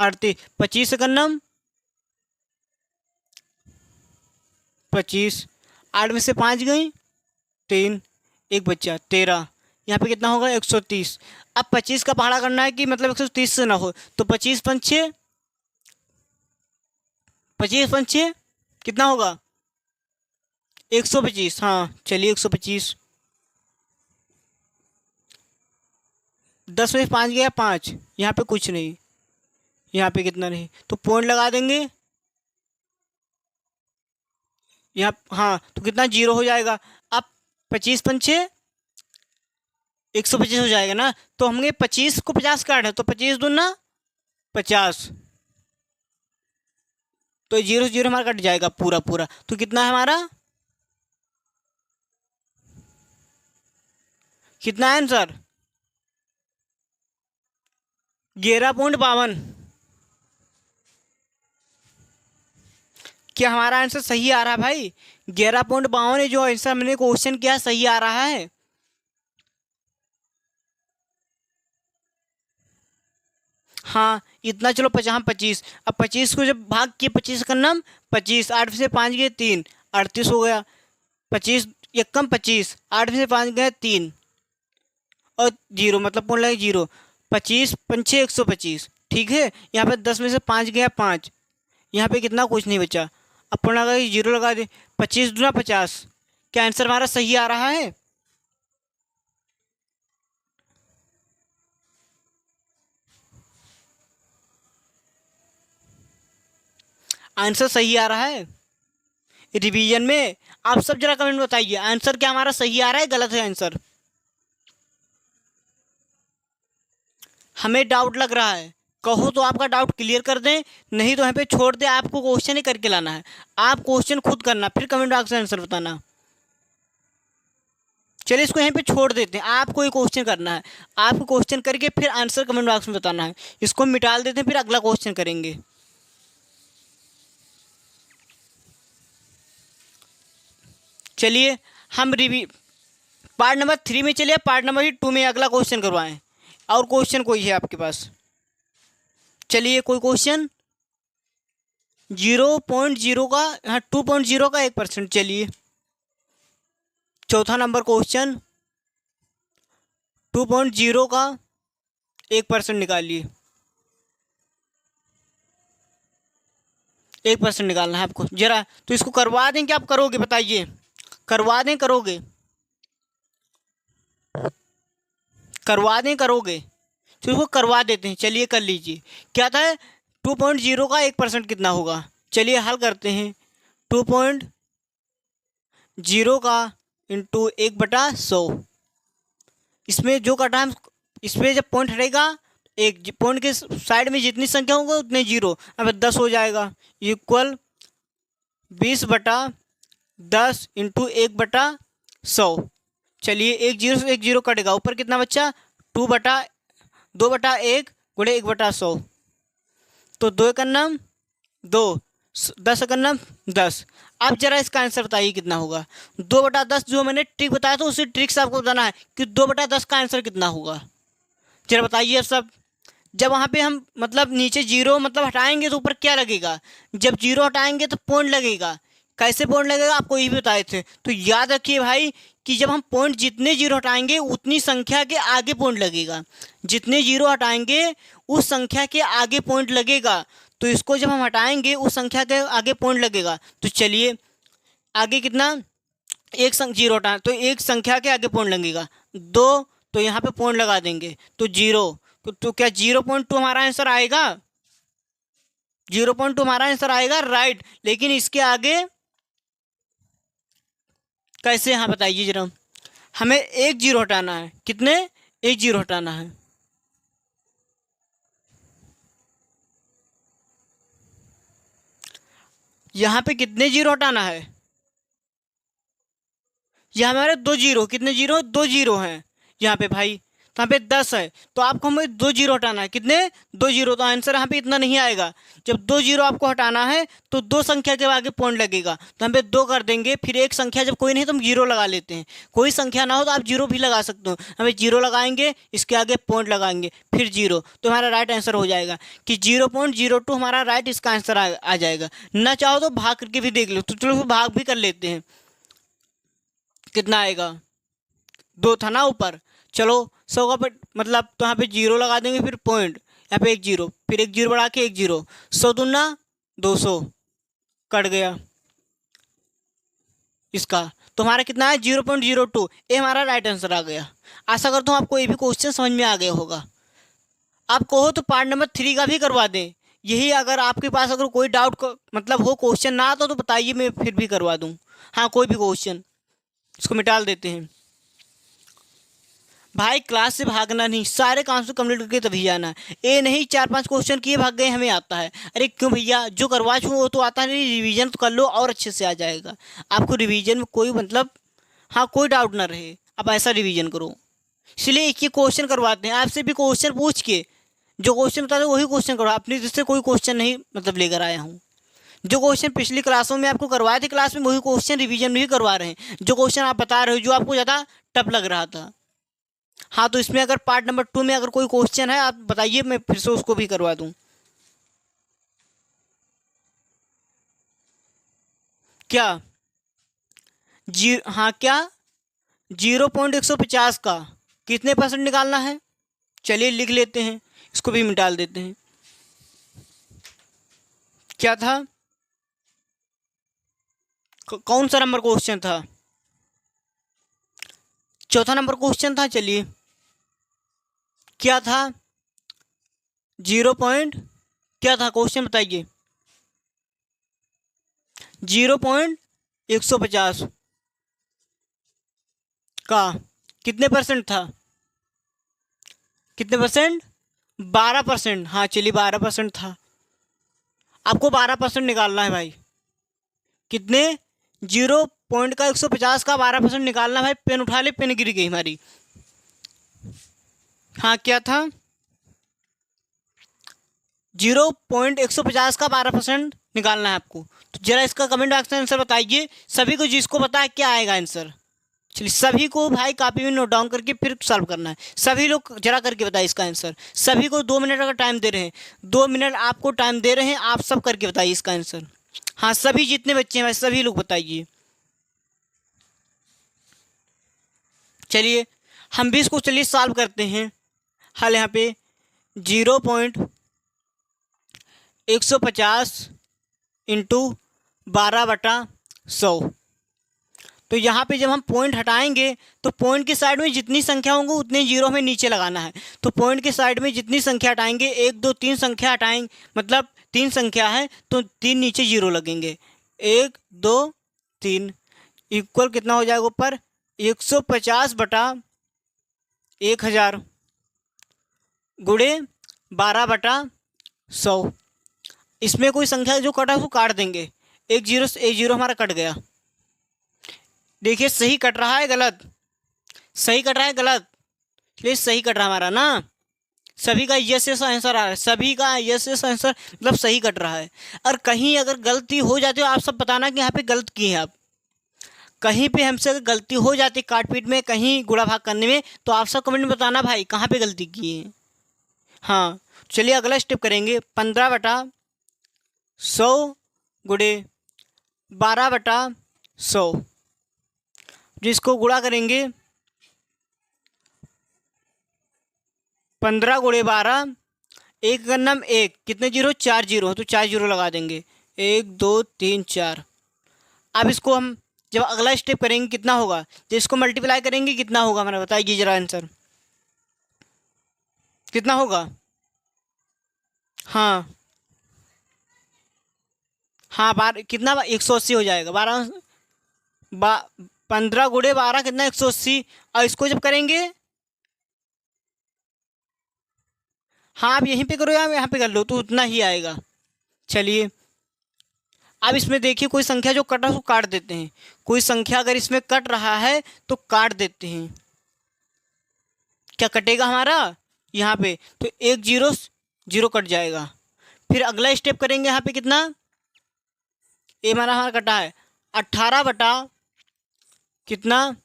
Speaker 1: 38। 25 से करना 25, 8 में से 5 गई 3, एक बच्चा 13, यहाँ पे कितना होगा? 130। अब 25 का पहाड़ा करना है कि मतलब 130 से ना हो, तो 25 पंचे 25 पंचे कितना होगा? 125। हाँ चलिए 125, 10 में 5 गया 5, यहाँ पे कुछ नहीं, यहाँ पे कितना नहीं, तो पॉइंट लगा देंगे यहाँ। हाँ तो कितना? 0 हो जाएगा। अब 25 पंचे 125 हो जाएगा ना, तो हमें 25 को 50 काटना है, तो 25 दूना 50, तो 0 0 हमारा कट जाएगा पूरा पूरा। तो कितना है हमारा? कितना है आंसर? 11.52। क्या हमारा आंसर सही आ रहा है भाई? 11.52 है जो आंसर मैंने क्वेश्चन किया, सही आ रहा है। हाँ इतना। चलो 50 25, अब 25 को जब भाग किए 25 करना, 25, 8 में से 5 गए 3, 38 हो गया। 25 एक कम 25, 8 में से 5 गए 3 और 0, मतलब बोल रहे 0। 25 पंचे 125, ठीक है। यहाँ पे 10 में से 5 गया 5, यहाँ पे कितना? कुछ नहीं बचा। अब पूर्ण लगा 0 लगा दे, 25 दूना 50। क्या आंसर हमारा सही आ रहा है? आंसर सही आ रहा है रिवीजन में। आप सब जरा कमेंट बताइए आंसर क्या हमारा सही आ रहा है, गलत है आंसर? हमें डाउट लग रहा है, कहो तो आपका डाउट क्लियर कर दें, नहीं तो यहाँ पे छोड़ दें। आपको क्वेश्चन ही करके लाना है, आप क्वेश्चन खुद करना, फिर कमेंट बॉक्स में आंसर बताना। चलिए इसको यहीं पे छोड़ देते हैं, आपको ही क्वेश्चन करना है, आपको क्वेश्चन करके फिर आंसर कमेंट बॉक्स में बताना है। इसको मिटा देते हैं, फिर अगला क्वेश्चन करेंगे। चलिए हम पार्ट नंबर 3 में चलिए, पार्ट नंबर 2 में अगला क्वेश्चन करवाएं। और क्वेश्चन कोई है आपके पास? चलिए कोई क्वेश्चन 0.0 का, हाँ 2.0 का 1%। चलिए चौथा नंबर क्वेश्चन 2.0 का 1% निकालिए। 1% निकालना है आपको जरा, तो इसको करवा दें कि आप करोगे? बताइए, करवा दें करोगे? करवा दें करोगे? तो इसको करवा देते हैं। चलिए कर लीजिए। क्या था 2.0 का 1% कितना होगा? चलिए हल करते हैं। 2.0 का इंटू 1/100। इसमें जो कटा है, इसमें जब पॉइंट हटेगा, एक पॉइंट के साइड में जितनी संख्या होगा उतने जीरो, अब 10 हो जाएगा। Equal 20/10 into 1/100। चलिए एक जीरो से एक जीरो कटेगा, ऊपर कितना बच्चा? 2/1 गुणे 1/100। तो 2 का नाम 2, 10 का नाम 10। अब जरा इसका आंसर बताइए कितना होगा? 2/10 जो मैंने ट्रिक बताया था उसी ट्रिक से आपको बताना है कि 2/10 का आंसर कितना होगा। जरा बताइए सब। जब वहाँ पे हम मतलब नीचे जीरो मतलब हटाएंगे तो ऊपर क्या लगेगा? जब जीरो हटाएंगे तो पॉइंट लगेगा। कैसे पॉइंट लगेगा आपको ये भी बताए थे। तो याद रखिए भाई कि जब हम पॉइंट जितने जीरो हटाएंगे उतनी संख्या के आगे पॉइंट लगेगा। जितने जीरो हटाएंगे उस संख्या के आगे पॉइंट लगेगा। तो इसको जब हम हटाएंगे उस संख्या के आगे पॉइंट लगेगा। तो चलिए आगे कितना? एक जीरो हटाए तो एक संख्या के आगे पॉइंट लगेगा 2, तो यहाँ पे पॉइंट लगा देंगे तो जीरो। तो क्या 0.2 हमारा आंसर आएगा? 0.2 हमारा आंसर आएगा, राइट। लेकिन इसके आगे कैसे? हाँ बताइए जरा। हमें एक जीरो हटाना है। कितने? एक जीरो हटाना है। यहाँ पे कितने जीरो हटाना है? यहाँ हमारे 2 जीरो, कितने जीरो? 2 जीरो हैं यहाँ पे भाई। तो यहाँ पे 10 है, तो आपको हमें 2 जीरो हटाना है। कितने? 2 जीरो। तो आंसर यहाँ पे इतना नहीं आएगा। जब 2 जीरो आपको हटाना है तो 2 संख्या के आगे पॉइंट लगेगा, तो हम पे 2 कर देंगे। फिर एक संख्या जब कोई नहीं तो हम जीरो लगा लेते हैं। कोई संख्या ना हो तो आप जीरो भी लगा सकते हो। हमें जीरो लगाएंगे, इसके आगे पॉइंट लगाएंगे, फिर जीरो, तो हमारा राइट आंसर हो जाएगा कि 0.02 हमारा राइट इसका आंसर आ जाएगा। ना चाहो तो भाग करके भी देख लो। तो चलो भाग भी कर लेते हैं। कितना आएगा? 2 था ना ऊपर। चलो 100 का मतलब तो यहाँ पे जीरो लगा देंगे, फिर पॉइंट, यहाँ पे एक जीरो, फिर एक जीरो बढ़ा के एक जीरो। 100 दूना 200 कट गया इसका। तो हमारा कितना है? 0.02। ये हमारा राइट आंसर आ गया। आशा करता हूँ आपको ये भी क्वेश्चन समझ में आ गया होगा। आप कहो तो पार्ट नंबर 3 का भी करवा दें। यही अगर आपके पास अगर कोई डाउट मतलब हो, क्वेश्चन ना आता तो बताइए, मैं फिर भी करवा दूँ। हाँ कोई भी क्वेश्चन, इसको मिटाल देते हैं भाई। क्लास से भागना नहीं, सारे काम से कंप्लीट करके तभी जाना है। ये नहीं 4-5 क्वेश्चन किए भाग गए हमें आता है। अरे क्यों भैया, जो करवा चुके वो तो आता नहीं, रिवीजन तो कर लो और अच्छे से आ जाएगा आपको। रिवीजन में कोई मतलब हाँ कोई डाउट ना रहे, आप ऐसा रिवीजन करो। इसलिए एक ही क्वेश्चन करवाते हैं आपसे भी, क्वेश्चन पूछ के जो क्वेश्चन बताते हैं वही क्वेश्चन करो। अपनी तरफ से कोई क्वेश्चन नहीं मतलब लेकर आया हूँ। जो क्वेश्चन पिछली क्लासों में आपको करवाए थे क्लास में, वही क्वेश्चन रिवीजन में ही करवा रहे हैं। जो क्वेश्चन आप बता रहे हो जो आपको ज़्यादा टफ लग रहा था। हाँ तो इसमें अगर पार्ट नंबर 2 में अगर कोई क्वेश्चन है आप बताइए, मैं फिर से उसको भी करवा दूं। क्या हाँ क्या 0.150 का कितने % निकालना है? चलिए लिख लेते हैं, इसको भी मिटा देते हैं। क्या था? कौन सा नंबर क्वेश्चन था? चौथा नंबर क्वेश्चन था। चलिए क्या था? 0 पॉइंट क्या था क्वेश्चन बताइए? 0.150 का कितने % था? कितने %? 12%। हाँ चलिए 12% था। आपको 12% निकालना है भाई। कितने? 0.150 का 12% निकालना भाई। पेन उठा ले, पेन गिर गई हमारी। हाँ क्या था? 0.150 का 12% निकालना है आपको। तो जरा इसका कमेंट बॉक्स में आंसर बताइए सभी को, जिसको पता है क्या आएगा आंसर। चलिए सभी को भाई कॉपी में नोट डाउन करके फिर सॉल्व करना है। सभी लोग जरा करके बताइए इसका आंसर। सभी को 2 मिनट का टाइम दे रहे हैं, 2 मिनट आपको टाइम दे रहे हैं, आप सब करके बताइए इसका आंसर। हाँ सभी जितने बच्चे हैं भाई सभी लोग बताइए। चलिए हम भी इसको चलिए सॉल्व करते हैं। हल यहाँ पे 0.150 इंटू 12/100। तो यहाँ पे जब हम पॉइंट हटाएंगे तो पॉइंट के साइड में जितनी संख्या होंगी उतने जीरो हमें नीचे लगाना है। तो पॉइंट के साइड में जितनी संख्या हटाएंगे, 1 2 3 संख्या हटाएंगे, मतलब 3 संख्या है तो 3 नीचे जीरो लगेंगे। 1 2 3 इक्वल कितना हो जाएगा ऊपर 150/1000 गुणे 12/100। इसमें कोई संख्या जो कटा उसको काट देंगे। एक जीरो हमारा कट गया। देखिए सही कट रहा है गलत, सही कट रहा है गलत, इसलिए सही कट रहा हमारा ना। सभी का यस यस आंसर आ रहा है, सभी का यस यस आंसर मतलब सही कट रहा है। और कहीं अगर गलती हो जाती हो आप सब बताना कि यहाँ पे गलत की है आप। कहीं पे हमसे अगर गलती हो जाती काट पीट में, कहीं गुणा भाग करने में, तो आप सब कमेंट में बताना भाई कहाँ पे गलती की है। हाँ चलिए अगला स्टेप करेंगे। 15/100 गुणे 12/100, जिसको गुणा करेंगे 15 गुणे 12, एक का नाम एक, कितने जीरो 4 जीरो, तो 4 जीरो लगा देंगे। 1 2 3 4। अब इसको हम जब अगला स्टेप करेंगे कितना होगा, जब इसको मल्टीप्लाई करेंगे कितना होगा हमारा बताइए जरा आंसर कितना होगा। हाँ हाँ कितना 180 हो जाएगा। 15 गुणे 12 कितना 180। और इसको जब करेंगे, हाँ आप यहीं पे करो या यहाँ पे कर लो तो उतना ही आएगा। चलिए अब इसमें देखिए कोई संख्या जो कटा उसको काट देते हैं। कोई संख्या अगर इसमें कट रहा है तो काट देते हैं। क्या कटेगा हमारा यहाँ पे, तो एक जीरो जीरो कट जाएगा। फिर अगला स्टेप करेंगे यहाँ पे कितना, ये हमारा कटा है 18 कितना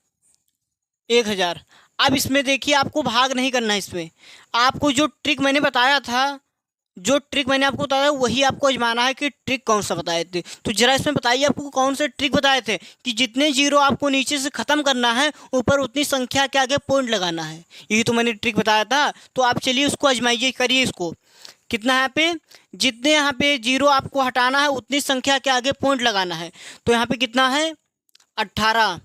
Speaker 1: 1000। अब इसमें देखिए आपको भाग नहीं करना है। इसमें आपको जो ट्रिक मैंने बताया था, जो ट्रिक मैंने आपको बताया वही आपको आजमाना है कि ट्रिक कौन सा बताए थे। तो जरा इसमें बताइए आपको कौन से ट्रिक बताए थे कि जितने जीरो आपको नीचे से ख़त्म करना है ऊपर उतनी संख्या के आगे पॉइंट लगाना है। यही तो मैंने ट्रिक बताया था। तो आप चलिए उसको आजमाइए, करिए इसको। कितना है यहाँ पे, जितने यहाँ पे जीरो आपको हटाना है उतनी संख्या के आगे पॉइंट लगाना है। तो यहाँ पे कितना है 18,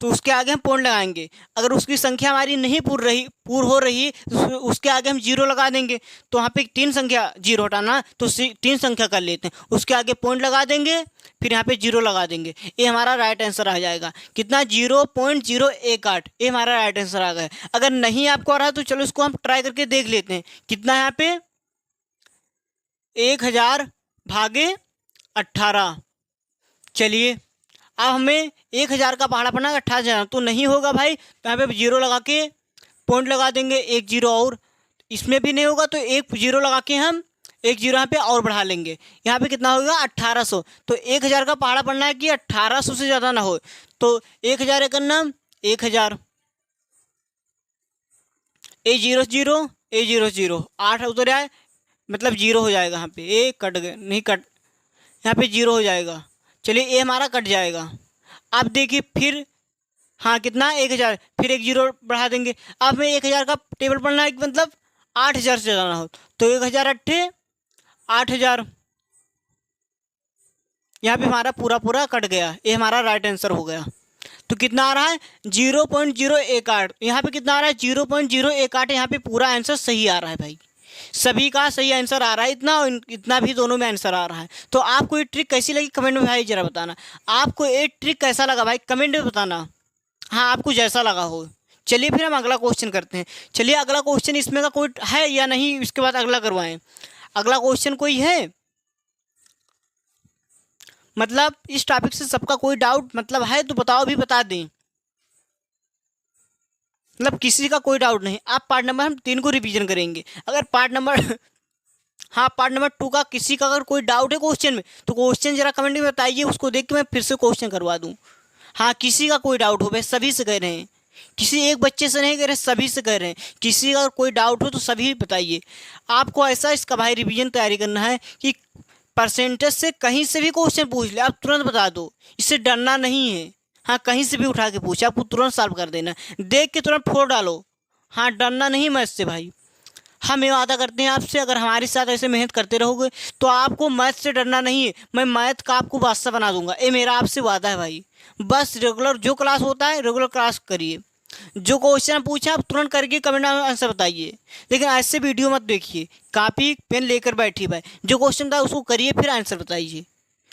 Speaker 1: तो उसके आगे हम पॉइंट लगाएंगे। अगर उसकी संख्या हमारी नहीं पूर्ण हो रही तो उसके आगे हम जीरो लगा देंगे। तो वहाँ पे 3 संख्या जीरो हटाना तो 3 संख्या कर लेते हैं, उसके आगे पॉइंट लगा देंगे, फिर यहाँ पे जीरो लगा देंगे। ये हमारा राइट आंसर आ जाएगा। कितना 0.018, ये हमारा राइट आंसर आ गया। अगर नहीं आपको आ रहा है तो चलो इसको हम ट्राई करके देख लेते हैं। कितना है यहाँ पे 1000 भागे 18। चलिए अब हमें 1000 का पहाड़ा पड़ना 18,000 तो नहीं होगा भाई। तो यहाँ पे जीरो लगा के पॉइंट लगा देंगे, एक जीरो और। इसमें भी नहीं होगा तो एक जीरो लगा के हम एक जीरो यहाँ पे और बढ़ा लेंगे। यहाँ पे कितना होगा 1800। तो 1000 का पहाड़ा पड़ना है कि 1800 से ज़्यादा ना हो। तो 1000 एक नाम 1000, ए जीरो जीरो ए जीरो जीरो 8 उतर आए, मतलब जीरो हो जाएगा। यहाँ पे ए कट गए, नहीं कट, यहाँ पे जीरो हो जाएगा। चलिए ए हमारा कट जाएगा। अब देखिए फिर हाँ कितना 1000, फिर एक जीरो बढ़ा देंगे। अब हमें 1000 का टेबल पढ़ना है मतलब 8000 से ज़्यादा हो। तो 1000 अट्ठे 8000, यहाँ पे हमारा पूरा कट गया। ये हमारा राइट आंसर हो गया। तो कितना आ रहा है 0.018। यहाँ पे कितना आ रहा है 0.018। यहाँ पे पूरा आंसर सही आ रहा है भाई, सभी का सही आंसर आ रहा है। इतना और इतना भी दोनों में आंसर आ रहा है। तो आपको ये ट्रिक कैसी लगी कमेंट में भाई जरा बताना। आपको ये ट्रिक कैसा लगा भाई कमेंट में बताना। हाँ आपको जैसा लगा हो। चलिए फिर हम अगला क्वेश्चन करते हैं। चलिए अगला क्वेश्चन इसमें का कोई है या नहीं, इसके बाद अगला करवाएं। अगला क्वेश्चन कोई है, मतलब इस टॉपिक से सबका कोई डाउट मतलब है तो बताओ, भी बता दें। मतलब किसी का कोई डाउट नहीं। आप पार्ट नंबर हम 3 को रिवीजन करेंगे। अगर पार्ट नंबर हाँ, पार्ट नंबर 2 का किसी का अगर कोई डाउट है क्वेश्चन में तो क्वेश्चन जरा कमेंट में बताइए, उसको देख के मैं फिर से क्वेश्चन करवा दूँ। हाँ, किसी का कोई डाउट हो, भाई सभी से कह रहे हैं, किसी एक बच्चे से नहीं कह रहे, सभी से कह रहे हैं। किसी का अगर कोई डाउट हो तो सभी बताइए। आपको ऐसा इसका भाई रिवीजन तैयारी करना है कि परसेंटेज से कहीं से भी क्वेश्चन पूछ ले, आप तुरंत बता दो, इससे डरना नहीं है। हाँ, कहीं से भी उठा के पूछे, आपको तुरंत सॉल्व कर देना, देख के तुरंत फोड़ डालो। हाँ, डरना नहीं मैथ से भाई। हम ये वादा करते हैं आपसे, अगर हमारे साथ ऐसे मेहनत करते रहोगे तो आपको मैथ से डरना नहीं है। मैं मैथ का आपको बादशाह बना दूंगा, ये मेरा आपसे वादा है भाई। बस रेगुलर जो क्लास होता है रेगुलर क्लास करिए, जो क्वेश्चन पूछा आप तुरंत करके कमेंट में आंसर बताइए। लेकिन ऐसे वीडियो मत देखिए, कॉपी पेन लेकर बैठिए भाई, जो क्वेश्चन था उसको करिए फिर आंसर बताइए।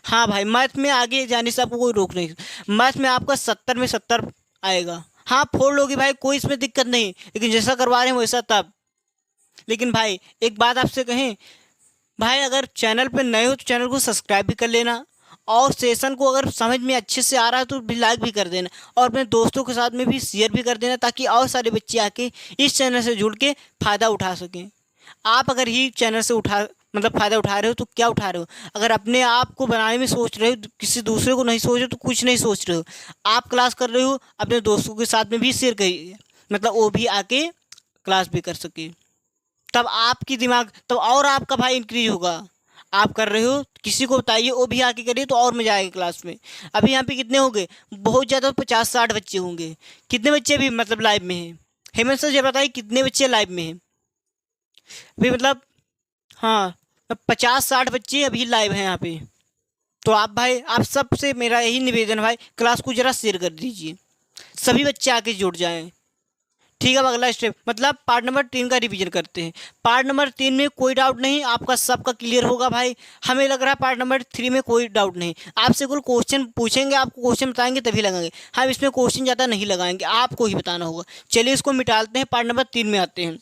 Speaker 1: हाँ भाई, मैथ में आगे जाने से आपको कोई रोक नहीं, मैथ में आपका 70 में 70 आएगा। हाँ, फोड़ लोगे भाई, कोई इसमें दिक्कत नहीं, लेकिन जैसा करवा रहे हैं वैसा तब। लेकिन भाई एक बात आपसे कहें भाई, अगर चैनल पे नए हो तो चैनल को सब्सक्राइब भी कर लेना, और सेशन को अगर समझ में अच्छे से आ रहा है तो भी लाइक भी कर देना, और अपने दोस्तों के साथ में भी शेयर भी कर देना, ताकि और सारे बच्चे आके इस चैनल से जुड़ के फ़ायदा उठा सकें। आप अगर ही चैनल से फ़ायदा उठा रहे हो तो क्या उठा रहे हो? अगर अपने आप को बनाने में सोच रहे हो, किसी दूसरे को नहीं सोच रहे हो तो कुछ नहीं सोच रहे हो। आप क्लास कर रहे हो, अपने दोस्तों के साथ में भी शेयर करिए, मतलब वो भी आके क्लास भी कर सके, तब आपकी दिमाग तब और आपका भाई इंक्रीज होगा। आप कर रहे हो, किसी को बताइए, वो भी आके करिए तो और मजा आएगा क्लास में। अभी यहाँ पे कितने हो गए? बहुत ज़्यादा 50-60 बच्चे होंगे। कितने बच्चे अभी मतलब लाइव में हैं? हेमंत सर ये बताइए कितने बच्चे लाइव में हैं अभी? मतलब हाँ, 50-60 बच्चे अभी लाइव हैं यहाँ पे। तो आप भाई, आप सबसे मेरा यही निवेदन भाई, क्लास को ज़रा शेयर कर दीजिए, सभी बच्चे आके जुड़ जाएँ। ठीक है, अब अगला स्टेप मतलब पार्ट नंबर 3 का रिवीजन करते हैं। पार्ट नंबर 3 में कोई डाउट नहीं, आपका सबका क्लियर होगा भाई। हमें लग रहा है पार्ट नंबर 3 में कोई डाउट नहीं। आपसे कोई क्वेश्चन पूछेंगे, आपको क्वेश्चन बताएंगे तभी लगाएंगे, हम इसमें क्वेश्चन ज़्यादा नहीं लगाएंगे, आपको ही बताना होगा। चलिए इसको मिटाते हैं, पार्ट नंबर 3 में आते हैं।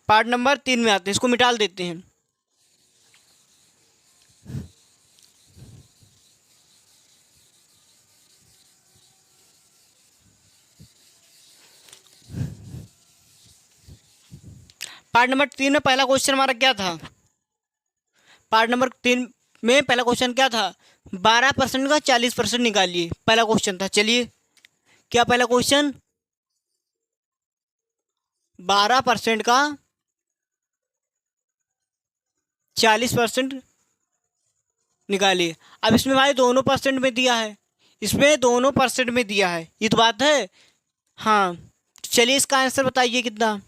Speaker 1: पार्ट नंबर 3 में आते हैं, इसको मिटाल देते हैं। पार्ट नंबर 3 में पहला क्वेश्चन हमारा क्या था? पार्ट नंबर 3 में पहला क्वेश्चन क्या था? 12% का 40% निकालिए, पहला क्वेश्चन था। चलिए, क्या पहला क्वेश्चन? 12% का 40% निकालिए। अब इसमें भाई दोनों परसेंट में दिया है, इसमें दोनों परसेंट में दिया है, ये तो बात है। हाँ, चलिए इसका आंसर बताइए कितना,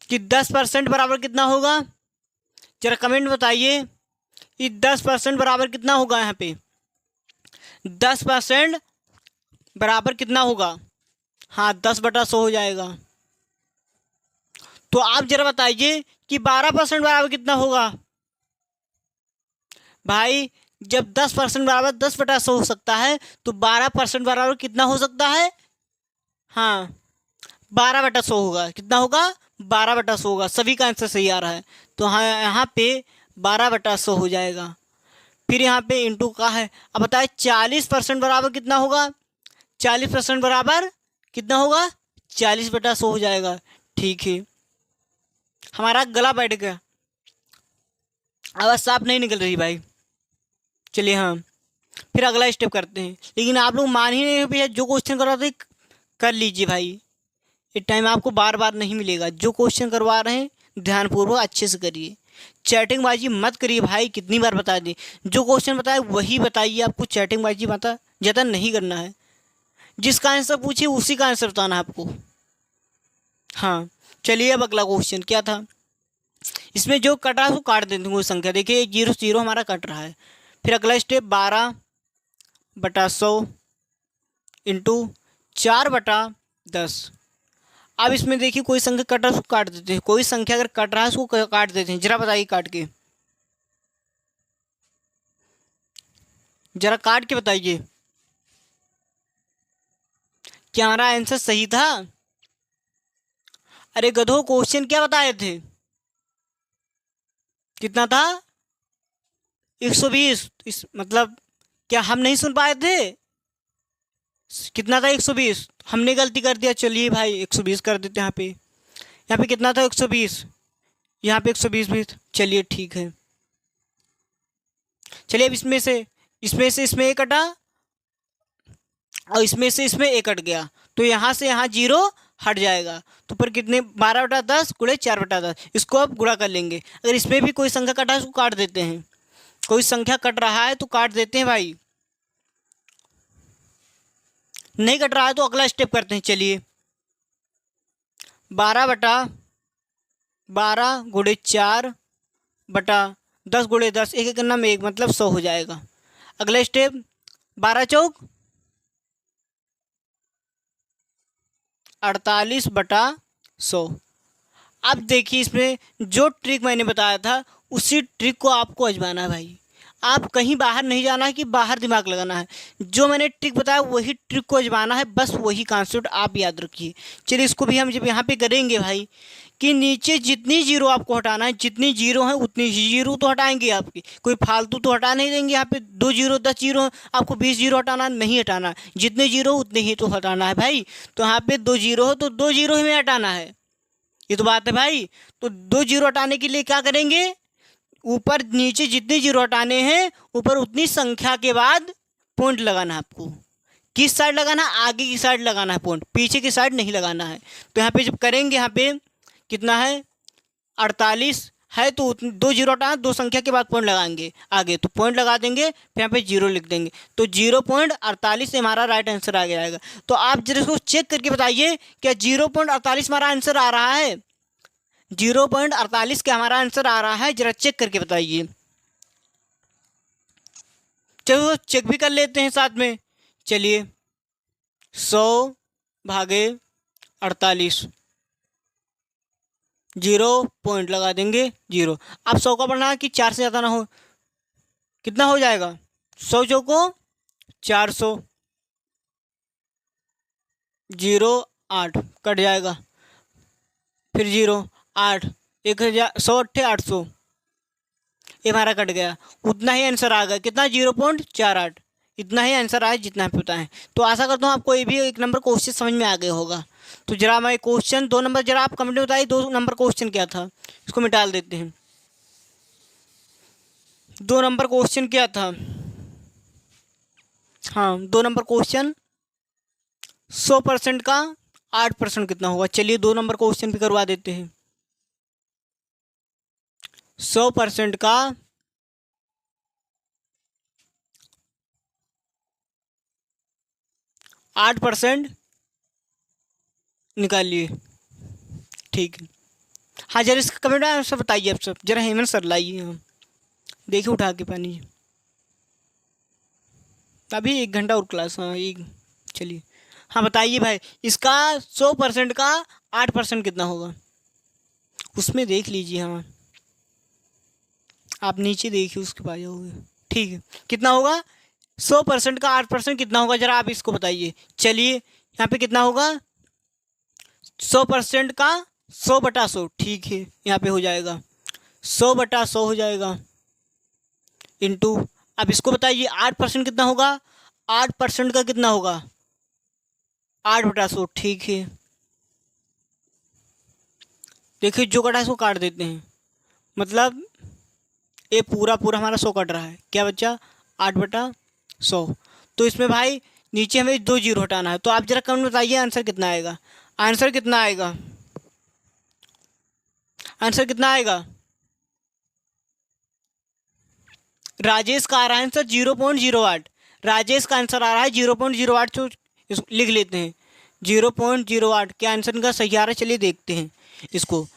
Speaker 1: कि 10% बराबर कितना होगा? जरा कमेंट में बताइए कि 10% बराबर कितना होगा? यहाँ पे 10% बराबर कितना होगा? हाँ, 10/100 हो जाएगा। तो आप जरा बताइए कि 12% बराबर कितना होगा? भाई जब 10% बराबर 10/100 हो सकता है तो 12% बराबर कितना हो सकता है? हाँ, 12/100 होगा। कितना होगा? 12/100 होगा। सभी का आंसर सही आ रहा है, तो हाँ यहाँ पे 12/100 हो जाएगा। फिर यहाँ पे इंटू का है। अब बताए 40% बराबर कितना होगा? 40% बराबर कितना होगा? 40/100 हो जाएगा। ठीक है, हमारा गला बैठ गया, आवाज़ साफ नहीं निकल रही भाई। चलिए हाँ, फिर अगला स्टेप करते हैं। लेकिन आप लोग मान ही नहीं भैया, जो क्वेश्चन करवाते कर लीजिए भाई, ये टाइम आपको बार बार नहीं मिलेगा। जो क्वेश्चन करवा रहे हैं ध्यानपूर्वक अच्छे से करिए, चैटिंगबाजी मत करिए भाई। कितनी बार बता दें, जो क्वेश्चन बताए वही बताइए, आपको चैटिंगबाजी मत ज़्यादा नहीं करना है। जिसका आंसर पूछिए उसी का आंसर बताना है आपको। हाँ, चलिए अब अगला क्वेश्चन क्या था? इसमें जो कट रहा है उसको काट देते हैं कोई संख्या। देखिए 0 हमारा कट रहा है। फिर अगला स्टेप 12/100 इंटू 4/10। अब इसमें देखिए कोई संख्या कट रहा है उसको काट देते हैं, कोई संख्या अगर कट रहा है उसको काट देते हैं। जरा बताइए काट के, जरा काट के बताइए, क्या हमारा आंसर सही था? अरे गधो, क्वेश्चन क्या बताए थे? कितना था? 120। इस मतलब क्या हम नहीं सुन पाए थे? कितना था? 120। हमने गलती कर दिया। चलिए भाई 120 कर देते हैं। यहाँ पे कितना था? 120। यहाँ पे 120 भी। चलिए ठीक है। चलिए अब इसमें एक कटा और इसमें से इसमें एक कट गया, तो यहाँ से यहाँ जीरो हट जाएगा। तो पर कितने 12/10 गुणे 4/10, इसको अब गुणा कर लेंगे। अगर इसमें भी कोई संख्या कटा है उसको काट देते हैं। कोई संख्या कट रहा है तो काट देते हैं भाई, नहीं कट रहा है तो अगला स्टेप करते हैं। चलिए 12/12 गुणे 4/10 गुणे 10, एक एक करना में एक, मतलब 100 हो जाएगा। अगला स्टेप 12 चौक 48/100। अब देखिए इसमें जो ट्रिक मैंने बताया था उसी ट्रिक को आपको आजमाना है भाई। आप कहीं बाहर नहीं जाना है कि बाहर दिमाग लगाना है, जो मैंने ट्रिक बताया वही ट्रिक को आजमाना है, बस वही कॉन्सेप्ट आप याद रखिए। चलिए इसको भी हम जब यहाँ पे करेंगे भाई कि नीचे जितनी जीरो आपको हटाना है, जितनी जीरो है उतनी जीरो तो हटाएंगे आपकी, कोई फालतू तो हटा नहीं देंगे। यहाँ पे 2 जीरो 10 जीरो आपको 20 जीरो हटाना नहीं हटाना, जितने जीरो उतने ही तो हटाना है भाई। तो यहाँ पे 2 जीरो हो तो 2 जीरो ही में हटाना है, ये तो बात है भाई। तो 2 जीरो हटाने के लिए क्या करेंगे, ऊपर नीचे जितने जीरो हटाने हैं ऊपर उतनी संख्या के बाद पॉइंट लगाना है आपको। किस साइड लगाना है, आगे की साइड लगाना है पॉइंट, पीछे की साइड नहीं लगाना है। तो यहाँ पे जब करेंगे, यहाँ पे कितना है 48 है तो 2 जीरो हटाना, 2 संख्या के बाद पॉइंट लगाएंगे आगे, तो पॉइंट लगा देंगे फिर यहाँ पे जीरो लिख देंगे, तो 0.48 से हमारा राइट आंसर आ जाएगा। तो आप जरा इसको चेक करके बताइए क्या 0.48 हमारा आंसर आ रहा है, 0.48 का हमारा आंसर आ रहा है, जरा चेक करके बताइए। चलो चेक भी कर लेते हैं साथ में। चलिए 100 भागे 48, 0 पॉइंट लगा देंगे 0। अब 100 का बढ़ना कि 4 से ज़्यादा ना हो, कितना हो जाएगा 100 चौको 400, 0 8 कट जाएगा, फिर 0 8 1000 100 8 800, ये हमारा कट गया। उतना ही आंसर आ गया, कितना 0.48, इतना ही आंसर आया जितना हमें पता है। तो आशा करता हूँ आपको ये भी 1 नंबर क्वेश्चन समझ में आ गया होगा। तो जरा मैं क्वेश्चन 2 नंबर जरा आप कमेंट में बताइए 2 नंबर क्वेश्चन क्या था, इसको मिटाल देते हैं। 2 नंबर क्वेश्चन क्या था, हाँ 2 नंबर क्वेश्चन 100% का 8% कितना होगा। चलिए 2 नंबर क्वेश्चन भी करवा देते हैं। 100% का 8% निकालिए, ठीक है। हाँ जरा इसका कमेंट में आंसर बताइए आप सब, जरा हेमंत सर लाइए, हम देखिए उठा के पानी, अभी 1 घंटा और क्लास, हाँ एक। चलिए हाँ बताइए भाई, इसका 100% का 8% कितना होगा, उसमें देख लीजिए। हाँ आप नीचे देखिए उसके पास जाओगे, ठीक है। कितना होगा 100% का 8% कितना होगा, जरा आप इसको बताइए। चलिए यहाँ पे कितना होगा 100% का 100/100, ठीक है यहाँ पे हो जाएगा 100/100 हो जाएगा, इंटू। अब इसको बताइए 8% कितना होगा, 8% का कितना होगा 8/100, ठीक है। देखिए जो कटा है इसको काट देते हैं, मतलब ये पूरा पूरा हमारा 100 कट रहा है, क्या बच्चा 8/100। तो इसमें भाई नीचे हमें 2 जीरो हटाना है, तो आप जरा कमेंट बताइए आंसर कितना आएगा, आंसर कितना आएगा, आंसर कितना आएगा। राजेश का आ रहा है आंसर 0.08, राजेश का आंसर आ रहा है 0.08, तो लिख लेते हैं 0.08, क्या आंसर इनका सही आ रहा है। चलिए देखते हैं इसको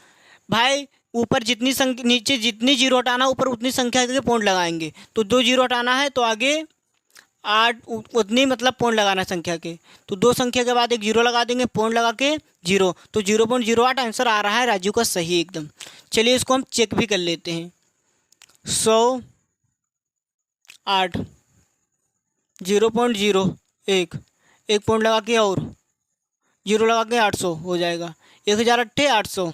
Speaker 1: भाई, ऊपर जितनी संख्या नीचे जितनी जीरो हटाना ऊपर उतनी संख्या के पॉइंट लगाएंगे। तो 2 जीरो हटाना है तो आगे 8 उतनी मतलब पॉइंट लगाना है संख्या के, तो 2 संख्या के बाद एक जीरो लगा देंगे, पॉइंट लगा के 0, तो 0.08 आंसर आ रहा है राजू का सही एकदम। चलिए इसको हम चेक भी कर लेते हैं। 108 0.01 एक पॉइंट लगा के और 0 लगा के 800 हो जाएगा, 1008 800,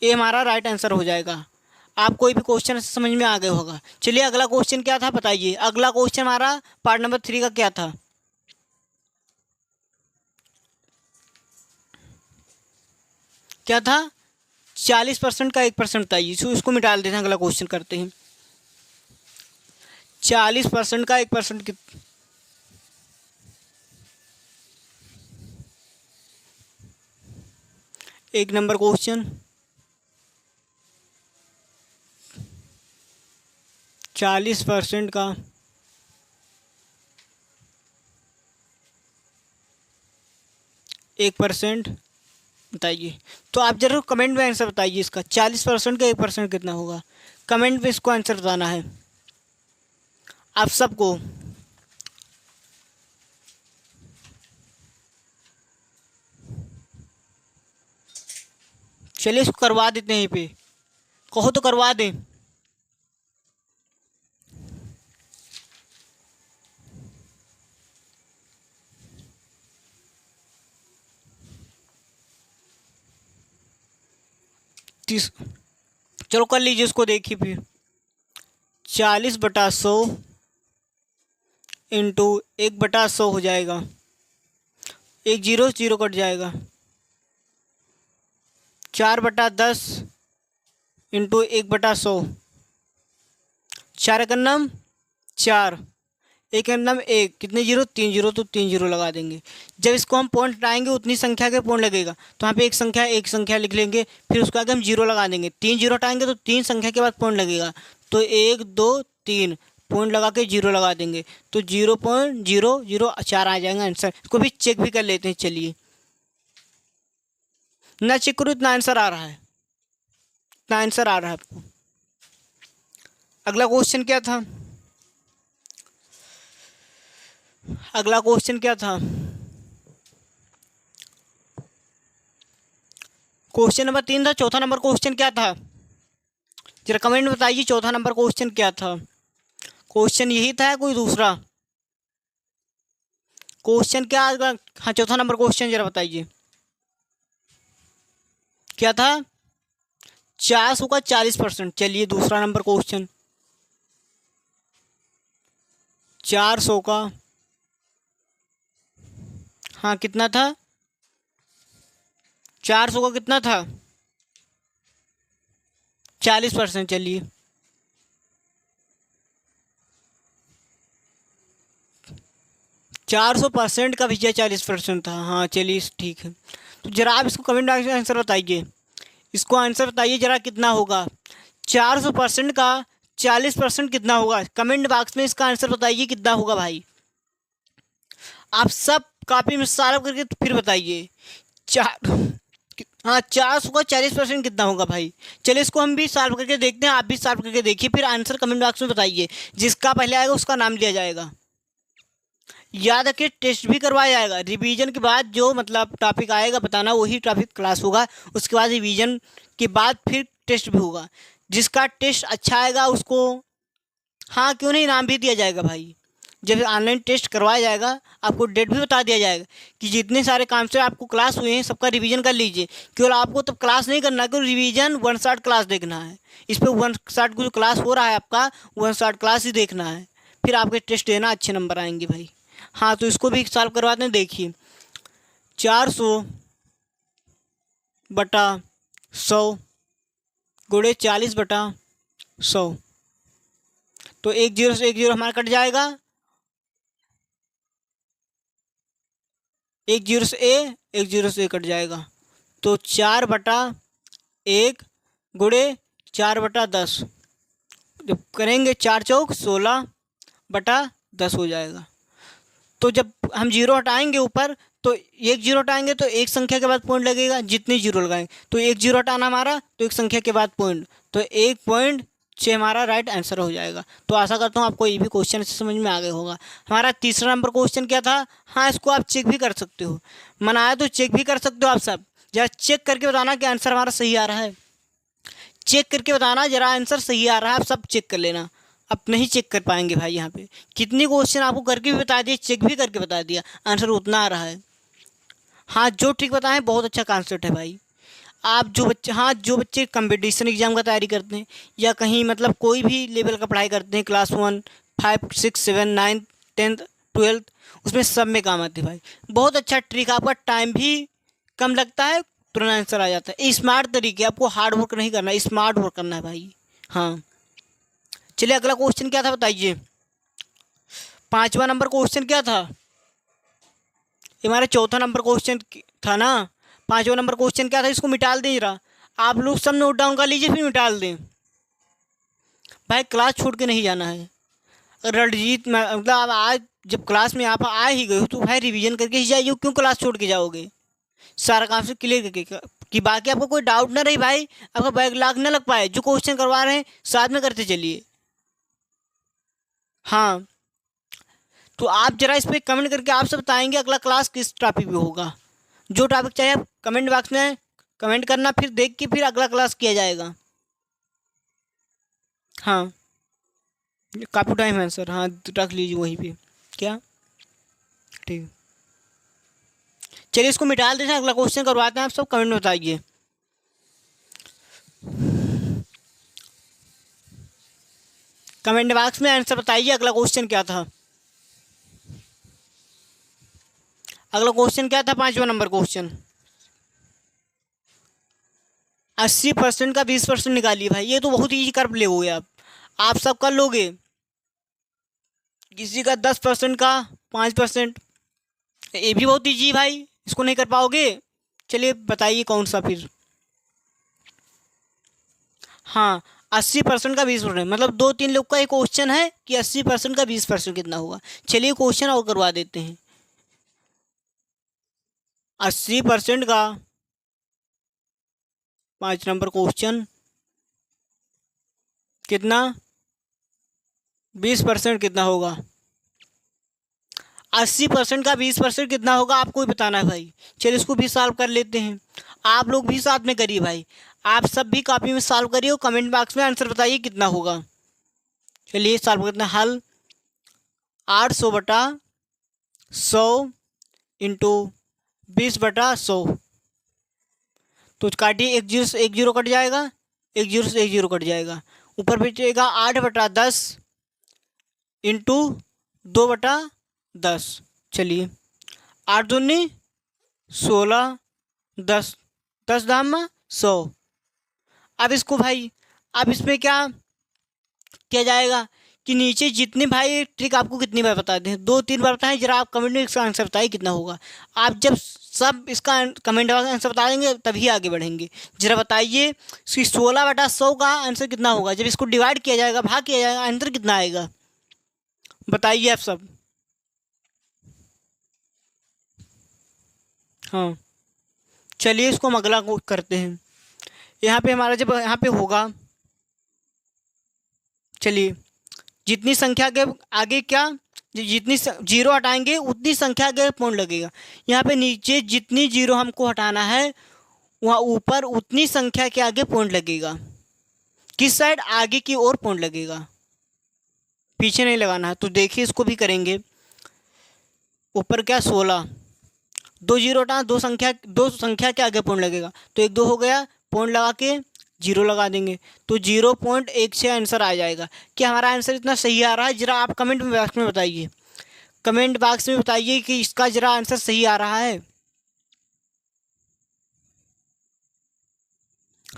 Speaker 1: ये हमारा राइट आंसर हो जाएगा। आप कोई भी क्वेश्चन समझ में आ गया होगा। चलिए अगला क्वेश्चन क्या था बताइए, अगला क्वेश्चन हमारा पार्ट नंबर 3 का क्या था, क्या था 40% का 1% बताइए। इसको मिटा देते हैं, अगला क्वेश्चन करते हैं। 40% का 1% कितना? एक नंबर क्वेश्चन, 40% का 1% बताइए। तो आप जरूर कमेंट में आंसर बताइए इसका। 40% का 1% कितना होगा? कमेंट में इसको आंसर बताना है आप सबको। चलिए इसको करवा देते हैं, यहीं पे कहो तो करवा दें। चलो कर लीजिए इसको, देखिए फिर। 40/100 इंटू 1/100 हो जाएगा। एक जीरो जीरो कट जाएगा। 4/10 इंटू 1/100। 4 एकम 4, एक एकम 1, कितने जीरो? 3 जीरो, तो 3 जीरो लगा देंगे। जब इसको हम पॉइंट हटाएंगे उतनी संख्या के पॉइंट लगेगा, तो यहाँ पे एक संख्या लिख लेंगे, फिर उसके आगे हम जीरो लगा देंगे। 3 जीरो हटाएंगे तो 3 संख्या के बाद पॉइंट लगेगा, तो 1 2 3 पॉइंट लगा के जीरो लगा देंगे, तो 0.004 आ जाएगा आंसर। इसको भी चेक भी कर लेते हैं। चलिए ना चेक करो, इतना आंसर आ रहा है, इतना आंसर आ रहा है आपको। अगला क्वेश्चन क्या था? अगला क्वेश्चन क्या था? क्वेश्चन नंबर 3 था। चौथा नंबर क्वेश्चन क्या था? जरा कमेंट में बताइए, चौथा नंबर क्वेश्चन क्या था? क्वेश्चन यही था या कोई दूसरा क्वेश्चन? क्या? हाँ, चौथा नंबर क्वेश्चन जरा बताइए क्या था? 400 का 40%। चलिए दूसरा नंबर क्वेश्चन, 400 का, हाँ कितना था? 400 का कितना था? 40%। चलिए 400% का भैया 40% था। हाँ चलिए ठीक है। तो जरा आप इसको कमेंट बॉक्स में आंसर बताइए। इसको आंसर बताइए जरा, कितना होगा? 400% का 40% कितना होगा? कमेंट बॉक्स में इसका आंसर बताइए कितना होगा भाई। आप सब कॉपी में सॉल्व करके तो फिर बताइए। हाँ, 400 का 40% कितना होगा भाई? चलिए इसको हम भी सॉल्व करके देखते हैं, आप भी सॉल्व करके देखिए, फिर आंसर कमेंट बॉक्स में बताइए। जिसका पहले आएगा उसका नाम लिया जाएगा। याद रखिए, टेस्ट भी करवाया जाएगा। रिवीजन के बाद जो मतलब टॉपिक आएगा बताना, वही टॉपिक क्लास होगा। उसके बाद रिवीजन के बाद फिर टेस्ट भी होगा। जिसका टेस्ट अच्छा आएगा उसको, हाँ क्यों नहीं, इनाम भी दिया जाएगा भाई। जब ऑनलाइन टेस्ट करवाया जाएगा आपको डेट भी बता दिया जाएगा कि जितने सारे काम से आपको क्लास हुए हैं सबका रिवीजन कर लीजिए। केवल आपको तब क्लास नहीं करना है, क्योंकि रिवीजन 1 शॉट क्लास देखना है। इस पर 1 शॉट जो क्लास हो रहा है आपका, 1 शॉट क्लास ही देखना है। फिर आपके टेस्ट देना, अच्छे नंबर आएंगे भाई। हाँ तो इसको भी सॉल्व करवाते हैं। देखिए 400/100 गुणे 40/100, तो 1 जीरो से 1 जीरो हमारा कट जाएगा। 1 जीरो से 1 जीरो से कट जाएगा, तो 4/1 गुणे 4/10। जब करेंगे 4 चौक 16/10 हो जाएगा। तो जब हम जीरो हटाएंगे ऊपर, तो 1 जीरो हटाएंगे तो एक संख्या के बाद पॉइंट लगेगा। जितने जीरो लगाएंगे, तो 1 जीरो हटाना हमारा, तो एक संख्या के बाद पॉइंट, तो 1.6 हमारा राइट आंसर हो जाएगा। तो आशा करता हूँ आपको ये भी क्वेश्चन समझ में आ गया होगा। हमारा तीसरा नंबर क्वेश्चन क्या था? हाँ इसको आप चेक भी कर सकते हो, मन आया तो चेक भी कर सकते हो। आप सब जरा चेक करके बताना कि आंसर हमारा सही आ रहा है। चेक करके बताना जरा, आंसर सही आ रहा है। आप सब चेक कर लेना। अब नहीं चेक कर पाएंगे भाई, यहाँ पे कितने क्वेश्चन आपको करके भी बता दिए, चेक भी करके बता दिया, आंसर उतना आ रहा है। हाँ जो ठीक बताएं, बहुत अच्छा कॉन्सेप्ट है भाई। आप जो बच्चे, हाँ जो बच्चे कंपटीशन एग्जाम का तैयारी करते हैं या कहीं मतलब कोई भी लेवल का पढ़ाई करते हैं, क्लास 1 5 6 7 9 10th 12th, उसमें सब में काम आती है भाई। बहुत अच्छा ट्रिक, आपका टाइम भी कम लगता है, तुरंत आंसर आ जाता है। स्मार्ट तरीके, आपको हार्ड वर्क नहीं करना, स्मार्ट वर्क करना है भाई। हाँ चलिए अगला क्वेश्चन क्या था बताइए। 5वां नंबर क्वेश्चन क्या था, ये हमारा चौथा नंबर क्वेश्चन था ना। 5वां नंबर क्वेश्चन क्या था, इसको मिटाल दें जरा, आप लोग सब नोट डाउन कर लीजिए फिर मिटाल दें भाई, क्लास छोड़ के नहीं जाना है। रणजीत मतलब आप आज जब क्लास में आप आ ही गए हो तो भाई रिवीजन करके ही जाइए, क्यों क्लास छोड़ के जाओगे, सारा काम से क्लियर करके कि बाकी आपको कोई डाउट ना रही भाई, आपका बैग लाग ना लग पाए। जो क्वेश्चन करवा रहे हैं साथ में करते चलिए। हाँ तो आप जरा इस पर कमेंट करके आप सब बताएंगे अगला क्लास किस टॉपिक पे होगा। जो टॉपिक चाहिए आप कमेंट बॉक्स में कमेंट करना, फिर देख के फिर अगला क्लास किया जाएगा। हाँ काफ़ी टाइम है सर, हाँ रख लीजिए वहीं पे क्या, ठीक। चलिए इसको मिटा देते हैं, अगला क्वेश्चन करवाते हैं, आप सब कमेंट में बताइए। कमेंट बॉक्स में आंसर बताइए अगला क्वेश्चन क्या था। अगला क्वेश्चन क्या था, 5वां नंबर क्वेश्चन। 80% का 20% निकालिए भाई, ये तो बहुत ईजी कर लोगे आप सब कर लोगे। किसी का 10% का 5%, ये भी बहुत ईजी भाई, इसको नहीं कर पाओगे। चलिए बताइए कौन सा फिर। हाँ 80% का 20%, मतलब 2-3 लोग का एक क्वेश्चन है कि 80% का 20% कितना होगा। चलिए क्वेश्चन और करवा देते हैं। 80% का 5 नंबर क्वेश्चन कितना, 20% कितना होगा। 80% का 20% कितना होगा आपको ही बताना है भाई। चलिए इसको भी सॉल्व कर लेते हैं, आप लोग भी साथ में करिए भाई, आप सब भी कॉपी में सॉल्व करिए और कमेंट बॉक्स में आंसर बताइए कितना होगा। चलिए सॉल्व करते हैं। हल 800/100 इंटू 20/100, तो काटिए, एक जीरो से एक जीरो कट जाएगा, एक जीरो से एक जीरो कट जाएगा, ऊपर बचेगा 8/10 इंटू 2/10। चलिए 8 दूनी 16, 10 10 दाम 100। अब इसको भाई, अब इसमें क्या किया जाएगा कि नीचे जितने भाई ट्रिक आपको कितनी बार बताते हैं, 2-3 बार बताएं, जरा आप कमेंट में इसका आंसर बताइए कितना होगा। आप जब सब इसका कमेंट में आंसर बता देंगे तभी आगे बढ़ेंगे। जरा बताइए कि 16/100 का आंसर कितना होगा, जब इसको डिवाइड किया जाएगा, भाग किया जाएगा, आंसर कितना आएगा बताइए आप सब। हाँ चलिए इसको हम अगला करते हैं। यहाँ पे हमारा जब यहाँ पे होगा, चलिए जितनी संख्या के आगे क्या, जितनी जीरो हटाएंगे उतनी संख्या के पॉइंट लगेगा। यहाँ पे नीचे जितनी जीरो हमको हटाना है वहाँ ऊपर उतनी संख्या के आगे पॉइंट लगेगा। किस साइड, आगे की ओर पॉइंट लगेगा, पीछे नहीं लगाना है। तो देखिए इसको भी करेंगे। ऊपर क्या 16, 2 जीरो हटा, दो संख्या के आगे पॉइंट लगेगा, तो 1 2 हो गया, पॉइंट लगा के जीरो लगा देंगे, तो 0.16 आंसर आ जाएगा। क्या हमारा आंसर इतना सही आ रहा है, जरा आप कमेंट बॉक्स में बताइए, कमेंट बॉक्स में बताइए कि इसका जरा आंसर सही आ रहा है,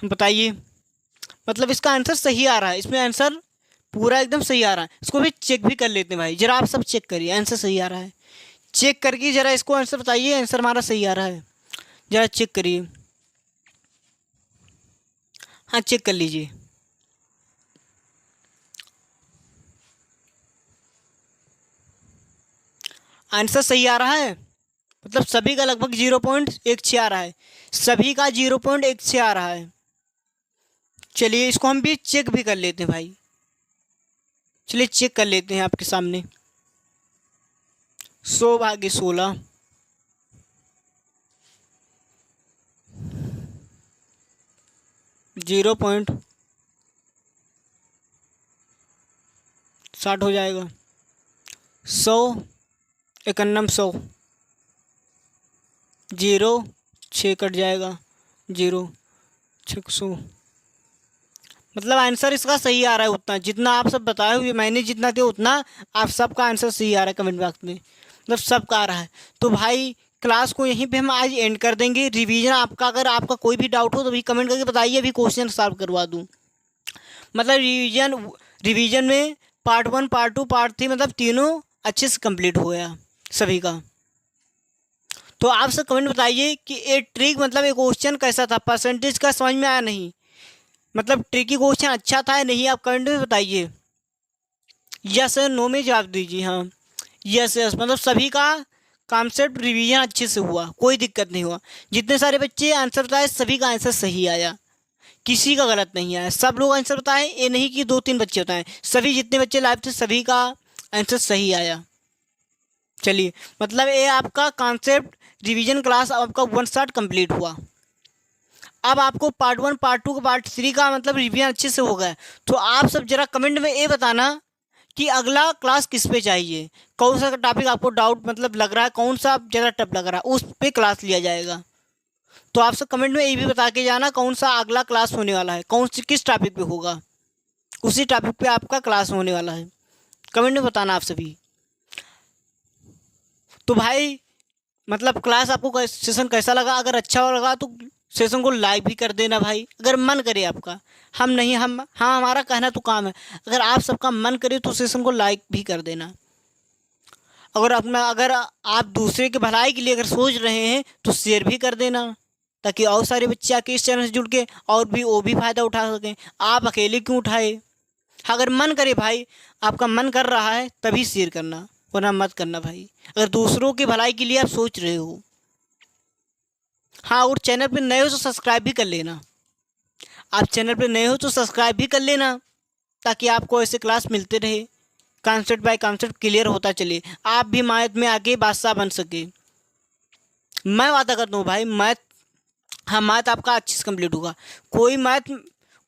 Speaker 1: बताइए। मतलब इसका आंसर सही आ रहा है, इसमें आंसर पूरा एकदम सही आ रहा है। इसको भी चेक भी कर लेते हैं भाई, जरा आप सब चेक करिए आंसर सही आ रहा है, चेक करके जरा इसको आंसर बताइए, आंसर हमारा सही आ रहा है, जरा चेक करिए। हाँ चेक कर लीजिए। आंसर सही आ रहा है, मतलब सभी का लगभग 0.16 आ रहा है, सभी का 0.16 आ रहा है। चलिए इसको हम भी चेक भी कर लेते हैं भाई, चलिए चेक कर लेते हैं आपके सामने। 100/16 0.60 हो जाएगा। 100 91 100, 0 6 कट जाएगा, 0 600। मतलब आंसर इसका सही आ रहा है, उतना जितना आप सब बताए हुए मैंने जितना दिया उतना आप सबका आंसर सही आ रहा है कमेंट बॉक्स में, मतलब सबका आ रहा है। तो भाई क्लास को यहीं पे हम आज एंड कर देंगे। रिवीजन आपका, अगर आपका कोई भी डाउट हो तो अभी कमेंट करके बताइए, अभी क्वेश्चन सॉल्व करवा दूँ। मतलब रिवीजन में पार्ट 1 पार्ट 2 पार्ट 3 मतलब तीनों अच्छे से कंप्लीट हो गया सभी का। तो आप सब कमेंट बताइए कि ये ट्रिक मतलब ये क्वेश्चन कैसा था, परसेंटेज का समझ में आया नहीं, मतलब ट्रिकी क्वेश्चन अच्छा था या नहीं, आप कमेंट में बताइए। यस नो में जवाब दीजिए। हाँ यस यस, मतलब सभी का कॉन्सेप्ट रिवीजन अच्छे से हुआ, कोई दिक्कत नहीं हुआ। जितने सारे बच्चे आंसर बताए सभी का आंसर सही आया, किसी का गलत नहीं आया। सब लोग आंसर बताएं, ये नहीं कि 2-3 बच्चे बताएं, सभी जितने बच्चे लाइव थे सभी का आंसर सही आया। चलिए, मतलब ये आपका कॉन्सेप्ट रिवीजन क्लास आपका 1 शॉट कंप्लीट हुआ। अब आपको पार्ट 1 पार्ट 2 पार्ट 3 का मतलब रिवीजन अच्छे से हो गया। तो आप सब जरा कमेंट में ये बताना कि अगला क्लास किस पे चाहिए, कौन सा टॉपिक आपको डाउट मतलब लग रहा है, कौन सा ज़्यादा टफ लग रहा है, उस पे क्लास लिया जाएगा। तो आप सब कमेंट में ये भी बता के जाना कौन सा अगला क्लास होने वाला है, कौन सी किस टॉपिक पे होगा, उसी टॉपिक पे आपका क्लास होने वाला है। कमेंट में बताना आप सभी। तो भाई मतलब क्लास आपको सेशन कैसा लगा, अगर अच्छा लगा तो सेशन को लाइक भी कर देना भाई, अगर मन करे आपका। हम नहीं, हम हाँ हमारा कहना तो काम है, अगर आप सबका मन करे तो सेशन को लाइक भी कर देना। अगर आप दूसरे के भलाई के लिए अगर सोच रहे हैं तो शेयर भी कर देना, ताकि और सारे बच्चे आके इस चैनल से जुड़ के और भी वो भी फ़ायदा उठा सकें। आप अकेले क्यों उठाए। अगर मन करे भाई, आपका मन कर रहा है तभी शेयर करना, वरना मत करना भाई, अगर दूसरों की भलाई के लिए आप सोच रहे हो। हाँ, और चैनल पे नए हो तो सब्सक्राइब भी कर लेना। आप चैनल पे नए हो तो सब्सक्राइब भी कर लेना, ताकि आपको ऐसे क्लास मिलते रहे, कॉन्सेप्ट बाय कॉन्सेप्ट क्लियर होता चले, आप भी मैथ में आके बादशाह बन सके। मैं वादा करता हूँ भाई, मैथ, हाँ मैथ आपका अच्छे से कंप्लीट होगा।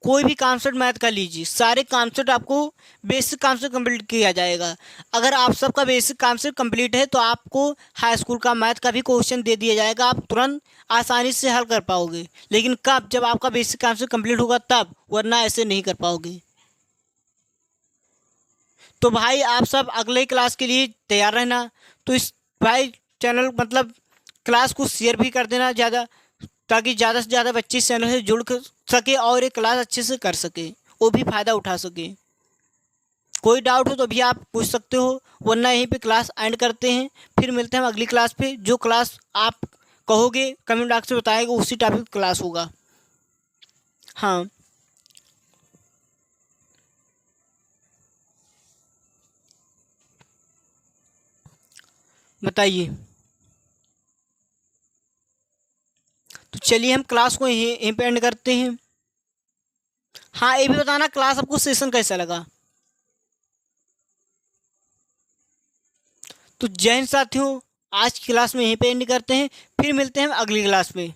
Speaker 1: कोई भी कॉन्सेप्ट मैथ का लीजिए, सारे कॉन्सेप्ट आपको बेसिक कॉन्सेप्ट कंप्लीट किया जाएगा। अगर आप सबका बेसिक कॉन्सेप्ट कंप्लीट है तो आपको हाई स्कूल का मैथ का भी क्वेश्चन दे दिया जाएगा, आप तुरंत आसानी से हल कर पाओगे। लेकिन कब, जब आपका बेसिक कॉन्सेप्ट कंप्लीट होगा तब, वरना ऐसे नहीं कर पाओगे। तो भाई आप सब अगले क्लास के लिए तैयार रहना। तो इस भाई चैनल मतलब क्लास को शेयर भी कर देना ज़्यादा, ताकि ज़्यादा से ज़्यादा बच्चे इस चैनल से जुड़ सके और ये क्लास अच्छे से कर सके, वो भी फ़ायदा उठा सके। कोई डाउट हो तो भी आप पूछ सकते हो, वरना यहीं पे क्लास एंड करते हैं। फिर मिलते हैं हम अगली क्लास पे, जो क्लास आप कहोगे कमेंट बॉक्स में बताएगा उसी टॉपिक क्लास होगा। हाँ बताइए। तो चलिए हम क्लास को यहीं पे एंड करते हैं। हाँ ये भी बताना क्लास आपको सेशन कैसा लगा। तो जय हिंद साथियों, आज की क्लास में यहीं पे एंड करते हैं, फिर मिलते हैं हम अगली क्लास में।